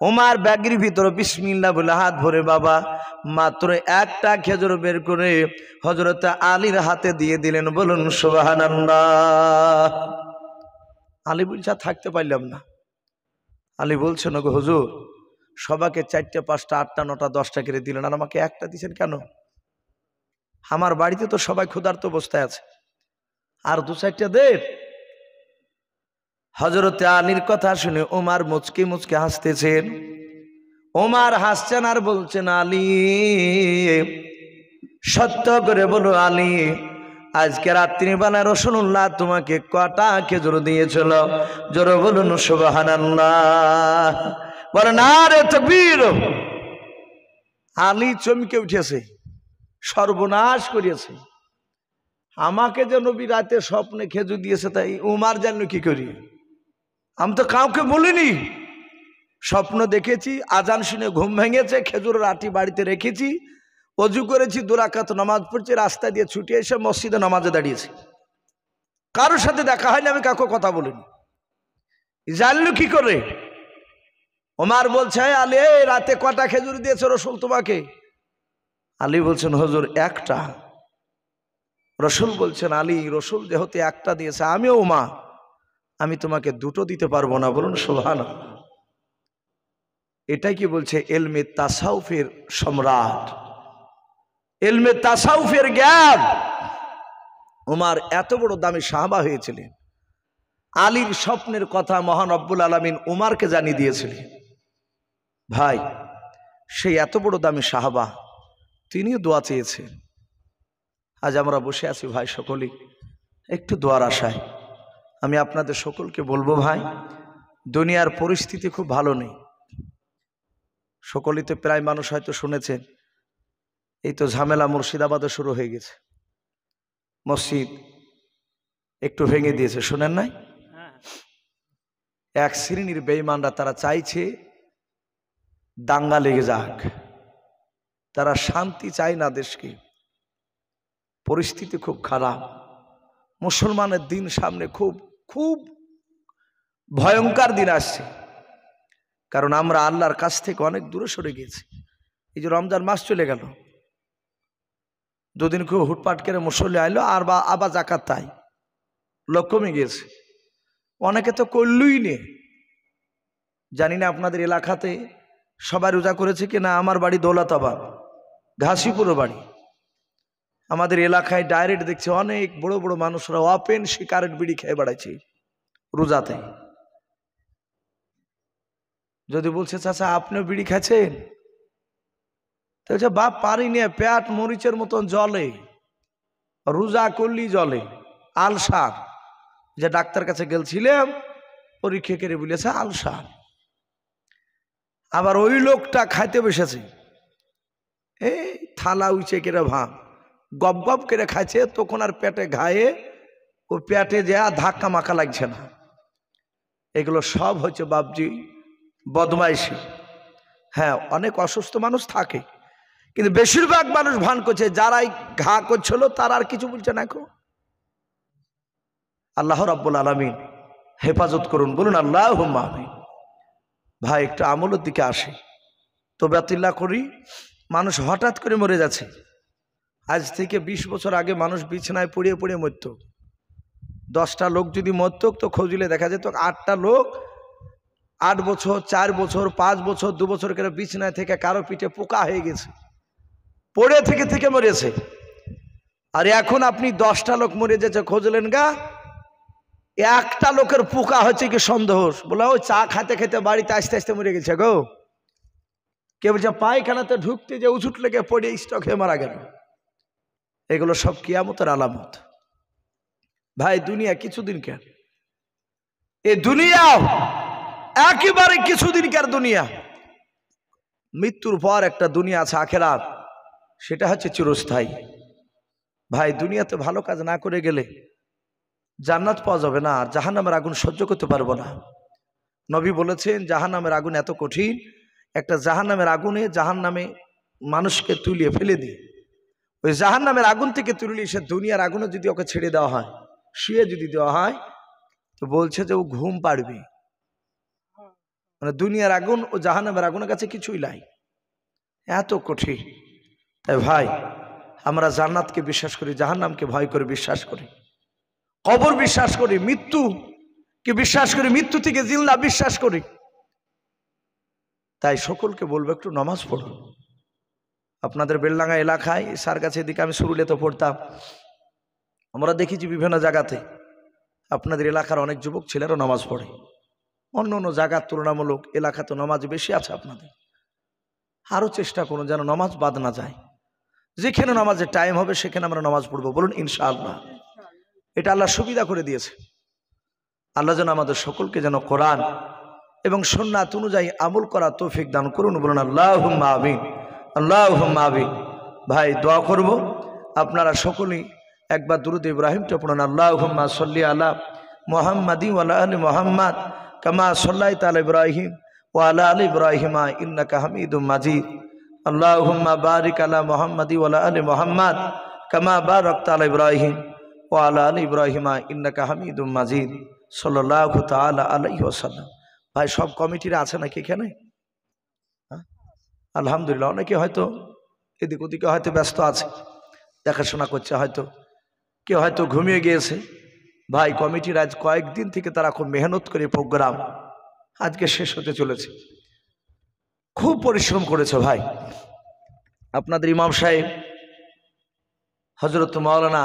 S1: ওমর ব্যাগের ভিতরে বিসমিল্লাহ বলে হাত ভরে বাবা মাত্র একটা খেজুর বের করে হযরত আলীর হাতে দিয়ে দিলেন। বলুন সুবহানাল্লাহ। আলী বলছে, থাকতে পারলাম না। আলী বলছেন, ওগো হুজুর, সবাইকে 4টা 5টা 8টা 9টা 10টা করে দিলেন, আর আমাকে একটা দিয়েছেন কেন? আমার বাড়িতে তো সবাই ক্ষুধার্ত অবস্থায় আছে, আর 2-4টা দেন। হযরতে আলীর কথা শুনে ওমর মুচকি মুচকি হাসতেছেন। ওমর হাসছেন আর বলছেন, আলী সত্য করে বলো আলী, আজকে রাত্রিবেলা রাসূলুল্লাহ তোমাকে কটা খেজুর দিয়েছিল? জোরে বলুন সুবহানাল্লাহ। বলেন আরে তাকবীর। আলী চমকে উঠেছে, সর্বনাশ করিয়েছে। আমাকে যে নবী রাতে স্বপ্নে খেজুর দিয়েছে, তাই উমার জানলো কি করি? আমি তো কাউকে বলিনি। স্বপ্ন দেখেছি, আজান শুনে ঘুম ভেঙেছে, খেজুরের আটি বাড়িতে রেখেছি, অজু করেছি, 2 রাকাত নামাজ পড়ছি, রাস্তা দিয়ে ছুটে এসে মসজিদে নামাজে দাঁড়িয়েছি। কারোর সাথে দেখা হয়নি, আমি কাউকে কথা বলিনি। জানলো কি করে? ওমর বলছে, আলী রাতে কটা খেজুর দিয়েছে রাসূল তোমাকে? আলী বলছেন, হুজুর একটা। রাসূল বলছেন, আলী রাসূল যেহেতু একটা দিয়েছে, আমিও ওমা, আমি তোমাকে 2টো দিতে পারবো না। বলুন সুবহানাল্লাহ। এটাই কি বলছে ইলমে তাসাউফের সম্রাট, ইলমে তাসাউফের জ্ঞান। ওমর এত বড় দামি সাহাবা হয়েছিলেন। আলীর স্বপ্নের কথা মহান রব্বুল আলামিন ওমরকে জানিয়ে দিয়েছিলেন। ভাই, সেই এত বড় দামি সাহাবা, তিনিও দোয়া চেয়েছেন। আজ আমরা বসে আছি ভাই সকলেই একটু দোয়ার আশায়। আমি আপনাদের সকলকে বলবো ভাই, দুনিয়ার পরিস্থিতি খুব ভালো নেই। সকলেই তো প্রায় মানুষ হয়তো শুনেছেন, এই তো ঝামেলা মুর্শিদাবাদে শুরু হয়ে গেছে। মসজিদ একটু ভেঙে দিয়েছে, শুনেন নাই? এক শ্রেণীর বেঈমানরা তারা চাইছে দাঙ্গা লেগে যাক, তারা শান্তি চায় না দেশকে। পরিস্থিতি খুব খারাপ। মুসলমানের দিন সামনে খুব খুব ভয়ঙ্কর দিন আসছে, কারণ আমরা আল্লাহর কাছ থেকে অনেক দূরে সরে গেছি। এই যে রমজান মাস চলে গেল, 2 দিন খুব হুটপাট করে মুসল্লি আইলো, আর আবার জাকাত তাই লোক কমে গিয়েছে। অনেকে তো করলই নে। জানি না আপনাদের এলাকাতে সবাই রোজা করেছে কি না। আমার বাড়ি দৌলতাবাদ, ঘাসিপুর বাড়ি। আমাদের এলাকায় ডাইরেক্ট দেখছে অনেক বড় বড় মানুষরা ওপেন সিগারেট বিড়ি খেয়ে বেড়াইছে রোজাতে। যদি বলছে, চাচা আপনিও বিড়ি খাচ্ছেন? তো বলছে, বাপ পারি নিয়ে, পেট মরিচের মতন জলে, রোজা করলি জলে, আলসার। যে ডাক্তার কাছে গেছিলাম, পরীক্ষা করে বলেছে আলসার। আবার ওই লোকটা খাইতে বসেছে, এই থালা উইচে কেড়ে ভাঙ গপ গপ করে খাইছে, তখন আর পেটে ঘায়ে ও পেটে যে ধাক্কা মাকা লাগছে না। এগুলো সব হচ্ছে বাপজি বদমাইশি। হ্যাঁ, অনেক অসুস্থ মানুষ থাকে, কিন্তু বেশিরভাগ মানুষ ভান করছে, যারাই ঘা করছিল তারা আর কিছু বলছে না। আল্লাহ রাব্বুল আলামিন হেফাজত করুন, বলুন আল্লাহুম্মা আমিন। ভাই, একটু আমলের দিকে আসে, তওবাতুল্লাহ করি। মানুষ হঠাৎ করে মরে যাচ্ছে। আজ থেকে 20 বছর আগে মানুষ বিছানায় পড়ে পড়ে মরত। 10টা লোক যদি মরত তো খুঁজলে দেখা যেত 8টা লোক 8 বছর, 4 বছর, 5 বছর, 2 বছর করে বিছানায় থেকে কারো পিঠে পোকা হয়ে গেছে, পড়ে থেকে থেকে মরেছে। আর এখন আপনি 10টা লোক মরে যেছে, খুঁজলেন গা একটা লোকের পোকা হচ্ছে কি সন্দেহ, বলে ওই চা খাইতে খেতে বাড়িতে আস্তে আস্তে মরে গেছে গো। কে বলছে পায়খানাতে ঢুকতে যে উঁচুট লেগে পড়ে স্ট্রোক হয়ে মারা গেল। এগুলো সব কিয়ামতের আলামত। ভাই দুনিয়া কিছুদিন কেন, এ দুনিয়া একেবারে কিছুদিন কার দুনিয়া। মৃত্যুর পর একটা দুনিয়া আছে আখিরাত, সেটা হচ্ছে চিরস্থায়ী। ভাই দুনিয়াতে ভালো কাজ না করে গেলে জান্নাত পাওয়া যাবে না, আর জাহান্নামের আগুন সহ্য করতে পারবো না। নবী বলেছেন জাহান্নামের আগুন এত কঠিন, একটা জাহান্নামের আগুনে জাহান্নামে মানুষকে তুলিয়ে ফেলে দিয়ে ওই জাহান্নামের আগুন থেকে তুলিয়ে সে দুনিয়ার আগুনে যদি ওকে ছেড়ে দেওয়া হয়, শুয়ে যদি দেওয়া হয়, তো বলছে যে ও ঘুম পাড়বে। মানে দুনিয়ার আগুন ও জাহান্নামের আগুনের কাছে কিছুই নাই, এত কঠিন। তাই ভাই আমরা জান্নাতকে বিশ্বাস করি, জাহান্নামকে ভয় করে বিশ্বাস করি, কবর বিশ্বাস করি, মৃত্যুকে বিশ্বাস করি, মৃত্যু থেকে জিন্দা বিশ্বাস করি। তাই সকলকে বলবো একটু নামাজ পড়ো। আপনাদের বেলডাঙ্গা এলাকায় সার কাছে এদিকে আমি শুরুলেতে পড়তাম, আমরা দেখেছি বিভিন্ন জায়গাতে আপনাদের এলাকার অনেক যুবক ছেলেরা নামাজ পড়ে। অন্য অন্য জায়গার তুলনামূলক এলাকাতে নামাজ বেশি আছে আপনাদের। আরও চেষ্টা করুন যেন নামাজ বাদ না যায়। যেখানে নামাজের টাইম হবে সেখানে আমরা নামাজ পড়বো, বলুন ইনশাআল্লাহ। এটা আল্লাহ সুবিধা করে দিয়েছে। আল্লাহ যেন আমাদের সকলকে যেন কোরআন এবং সুন্নাত অনুযায়ী আমল করা তৌফিক দান করুন, বলুন আল্লাহুম্মা আমিন, আল্লাহুম্মা আমিন। ভাই দোয়া করব, আপনারা সকলেই একবার দুরূদ ইব্রাহিমটা পড়ুন। আল্লাহুম্মা সাল্লি আলা মুহাম্মাদি ওয়া আলা আলি মুহাম্মাদ কামা সাল্লাইতা আলা ইব্রাহিম ওয়া আলা আলি ইব্রাহিমা ইন্নাকা হামিদুম মাজিদ। আল্লাহুম্মা বারিক আলা মুহাম্মাদি ওয়া আলা আলি মুহাম্মাদ কামা বারাকতা আলা ইব্রাহিম ওয়া আলা আলি ইব্রাহিমা ইন্নাকা হামিদুম মাজিদ। সাল্লাল্লাহু তাআলা আলাইহি ওয়াসাল্লাম। ভাই সব কমিটিরা আছে নাকি এখানে? আলহামদুলিল্লাহ। অনেকে হয়তো এদিক ওদিকে হয়তো ব্যস্ত আছে, দেখাশোনা করছে, হয়তো কেউ হয়তো ঘুমিয়ে গিয়েছে। ভাই কমিটির আজ কয়েকদিন থেকে তারা খুব মেহনত করে প্রোগ্রাম আজকে শেষ হতে চলেছে, খুব পরিশ্রম করেছে ভাই। আপনাদের ইমাম সাহেব হযরত মাওলানা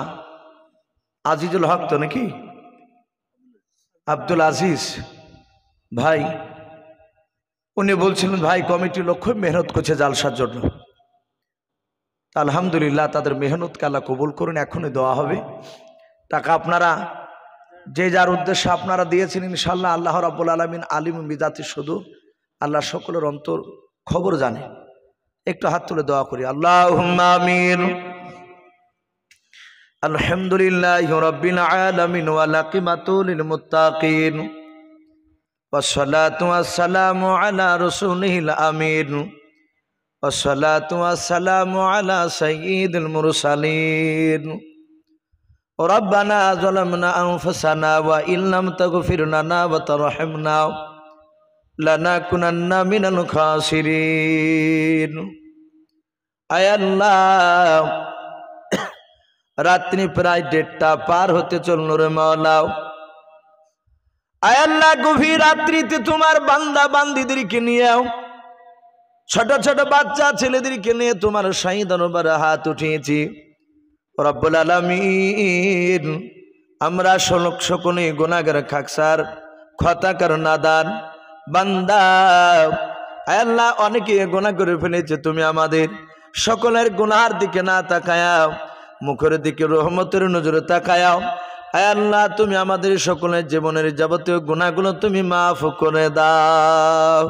S1: আজিজুল হক তো নাকি আব্দুল আজিজ ভাই, উনি বলছিলেন ভাই কমিটির লোক খুব মেহনত করছে জালসার জন্য। আলহামদুলিল্লাহ তাদের মেহনতকে আল্লাহ কবুল করুন। এখনই দেওয়া হবে টাকা, আপনারা যে যার উদ্দেশ্যে আপনারা দিয়েছেন ইনশাআল্লাহ আল্লাহ রাব্বুল আলামিন আলিম বিজাতি শুধু আল্লাহ সকলের অন্তর খবর জানে। একটু হাত তুলে দোয়া করি। আল্লাহুম্মা আমিন। আলহামদুলিল্লাহি রাব্বিল আলামিন ওয়া আকিবাতু লিল মুত্তাকিন ওয়াসসালাতু ওয়াসসালামু আলা রাসূলিল আমিন ওয়াসসালাতু ওয়াসসালামু আলা সাইয়্যিদিল মুরসালিন। রব্বানা যালামনা আনফুসানা ওয়া ইল্লাম তাগফির লানা ওয়া তারহামনা লানাকুনান্না মিনাল খাসিরিন। আয় আল্লাহ, রাত্রি প্রায় 1:30 পার হতে চলল রে মাওলা। আয় আল্লাহ, গভীর রাত্রিতে তোমার বান্দা বান্দীদেরকে নিয়ে, ছোট ছোট বাচ্চা ছেলেদেরকে নিয়ে তোমার শাহী দরবারে হাত উঠিয়েছি রব্বুল আলামিন। আমরা সকলে গুনাহগার, খাকসার, খতাকার, নাদান বান্দা। আয় আল্লাহ, অনেকে গুনাহ করে ফেলেছে, তুমি আমাদের সকলের গুনাহের দিকে না তাকায়াও, মুখের দিকে রহমতের নজরে তাকায়াও। আয় আল্লাহ, তুমি আমাদের সকলের জীবনের যাবতীয় গুনাহগুলো তুমি মাফ করে দাও।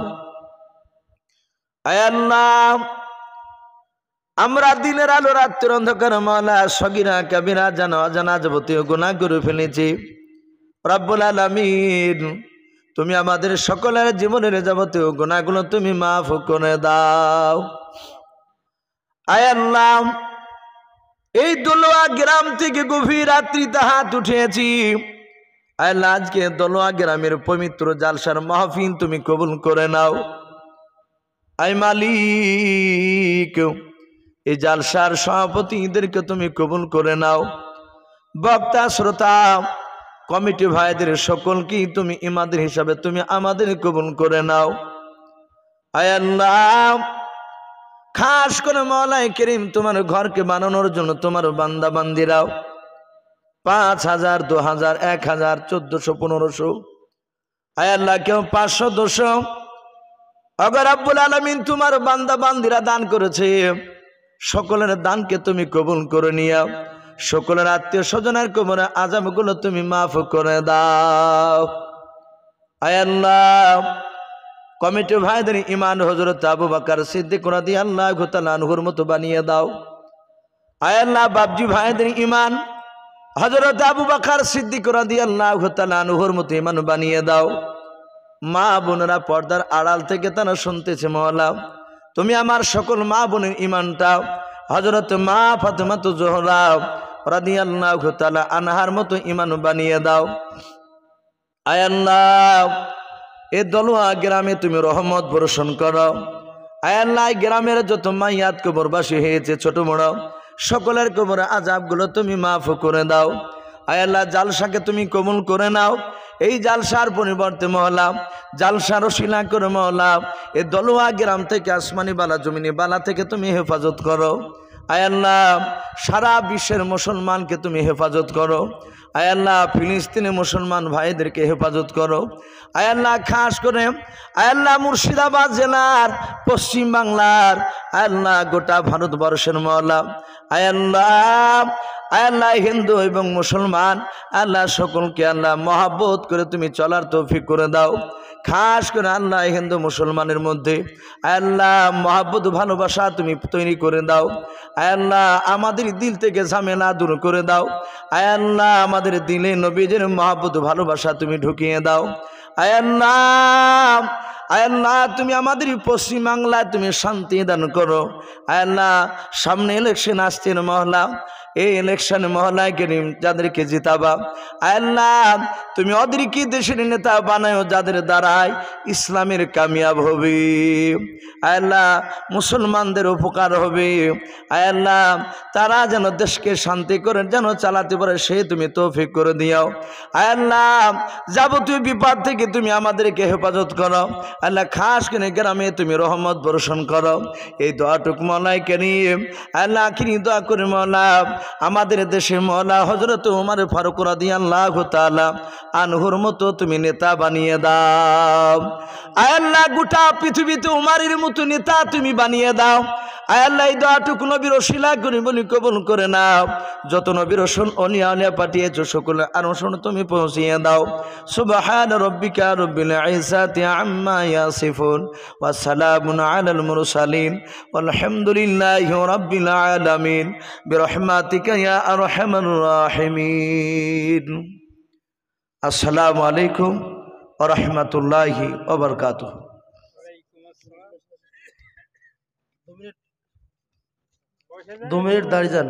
S1: আয় আল্লাহ, আমরা দিনের আলো রাত্রের অন্ধকার মাওলা সগীরা কাবিরা জানা অজানা যাবতীয় গুনাহ করে ফেলেছি রব্বুল আলামিন। তুমি আমাদের সকলের জীবনের যাবতীয় গুনাহগুলো তুমি মাফ করে দাও। আয় আল্লাহ, এই দলোয়া গ্রাম থেকে গভীর রাত্রিতে হাত উঠিয়েছি। আয় আল্লাহ, আজকে দলোয়া গ্রামের পবিত্র জালসার মাহফিল তুমি কবুল করে নাও। আয় মালিক, এই জালসার সভাপতিদেরকে তুমি কবুল করে নাও। বক্তা, শ্রোতা, কমিটি ভাইদের সকলকে তুমি ইমাদের হিসাবে তুমি আমাদের কবুল করে নাও। আয় আল্লাহ, খাস করে মাওলাই করিম তোমার ঘরকে বানানোর জন্য তোমার বান্দা বান্দিরাও 5,000 2,000 1,000 1400 1500 আয় আল্লাহ কেউ 500 200 আগে রব্বুল আলামিন তোমার বান্দা বান্দিরা দান করেছে সকলের দানকে তুমি কবুল করে নিও সকলের আত্মীয় স্বজনের কবরে আযাবগুলো তুমি মাফ করে দাও আয় আল্লাহ কমিটি ভাইদের ইমান হযরত আবু বকর সিদ্দিক রাদিয়াল্লাহু তাআলা আনহুর মতো বানিয়ে দাও আয় আল্লাহ বাপজি ভাইদের ইমান হযরত আবু বকর সিদ্দিক রাদিয়াল্লাহু তাআলা আনহুর মতো ইমান বানিয়ে দাও মা বোনেরা পর্দার আড়াল থেকে তারা শুনতেছে মওলা তুমি আমার সকল মা বোনের ইমানটা হযরত মা ফাতেমা জোহরা রাদিয়াল্লাহু তাআলা আনহার মতো ইমান বানিয়ে দাও আয় আল্লাহ এ দলুয়া গ্রামে তুমি রহমত বর্ষণ করো আয় আল্লাহ গ্রামের যত মাইয়াত কবরবাসী হয়েছে ছোট বড় সকলের কবরে আযাবগুলো তুমি মাফ করে দাও আয় আল্লাহ জালসাকে তুমি কবুল করে নাও এই জালসার পরিবর্তে মওলা জালসার ওসিলা করে মওলা এ দলুয়া গ্রাম থেকে আসমানি বালা জমিনি বালা থেকে তুমি হেফাজত করো আয় আল্লাহ সারা বিশ্বের মুসলমানকে তুমি হেফাজত করো আয় আল্লাহ ফিলিস্তিনি মুসলমান ভাইদেরকে হেফাজত করো আয় আল্লাহ খাস করে আয় আল্লাহ মুর্শিদাবাদ জেলার পশ্চিম বাংলার আয় আল্লাহ গোটা ভারতবর্ষের মওলা আয় আল্লাহ হিন্দু এবং মুসলমান আল্লাহ সকলকে আল্লাহ মহব্বত করে তুমি চলার তৌফিক করে দাও খাস করে আল্লাহ হিন্দু মুসলমানের মধ্যে আল্লাহ মহব্বত ভালোবাসা তুমি তৈরি করে দাও আল্লাহ আমাদের দিল থেকে ঝামেলা দূর করে দাও আল্লাহ আমাদের দিলে নবীদের মহব্বত ভালোবাসা তুমি ঢুকিয়ে দাও আল্লাহ তুমি আমাদের পশ্চিম বাংলায় তুমি শান্তি দান করো আল্লাহ সামনে ইলেকশন আসছে মহলা এই ইলেকশন মহলায় করিম যাদেরকে জিতাবা আল্লাহ তুমি ওদেরকে দেশের নেতা বানাও যাদের দ্বারায় ইসলামের কামিয়াব হবে আল্লাহ মুসলমানদের উপকার হবে আল্লাহ তারা যেন দেশকে শান্তি করে যেন চালাতে পারে সে তুমি তৌফিক করে দিও আল্লাহ যাবতীয় বিপদ থেকে তুমি আমাদেরকে হেফাজত করো আল্লাহ খাস করে গ্রামে তুমি রহমত বর্ষণ করো এই দোয়াটুক মওলাই করিম আল্লাহ আখিরি দোয়া করে মওলা আমাদের দেশে মওলা হযরত ওমর ফারুক রাদিয়াল্লাহু তাআলা আনহুর মতো তুমি নেতা বানিয়ে দাও আল্লাহ গোটা পৃথিবীতে ওমরের মতো নেতা তুমি বানিয়ে দাও আল্লাহ এই দোয়াটুকু নবীর ওসিলা করে বলি কবুল করে নাও যত নবীর রসুল ওলিয়া উলিয়া পাঠিয়েছো সকলে আনসন তুমি পৌঁছিয়ে দাও সুবহান রাব্বিকা রাব্বিল ইজ্জাতি আম্মা ইয়াসিফুন ওয়া সালামুন আলাল মুরসালিন ওয়ালহামদুলিল্লাহি রাব্বিল আলামিন বিরহমাতিকা ইয়া আরহামার রাহিমিন আসসালামু আলাইকুম ওয়া রাহমাতুল্লাহি ওয়া বারাকাতুহু 2 মিনিট দাঁড়িয়ে যান।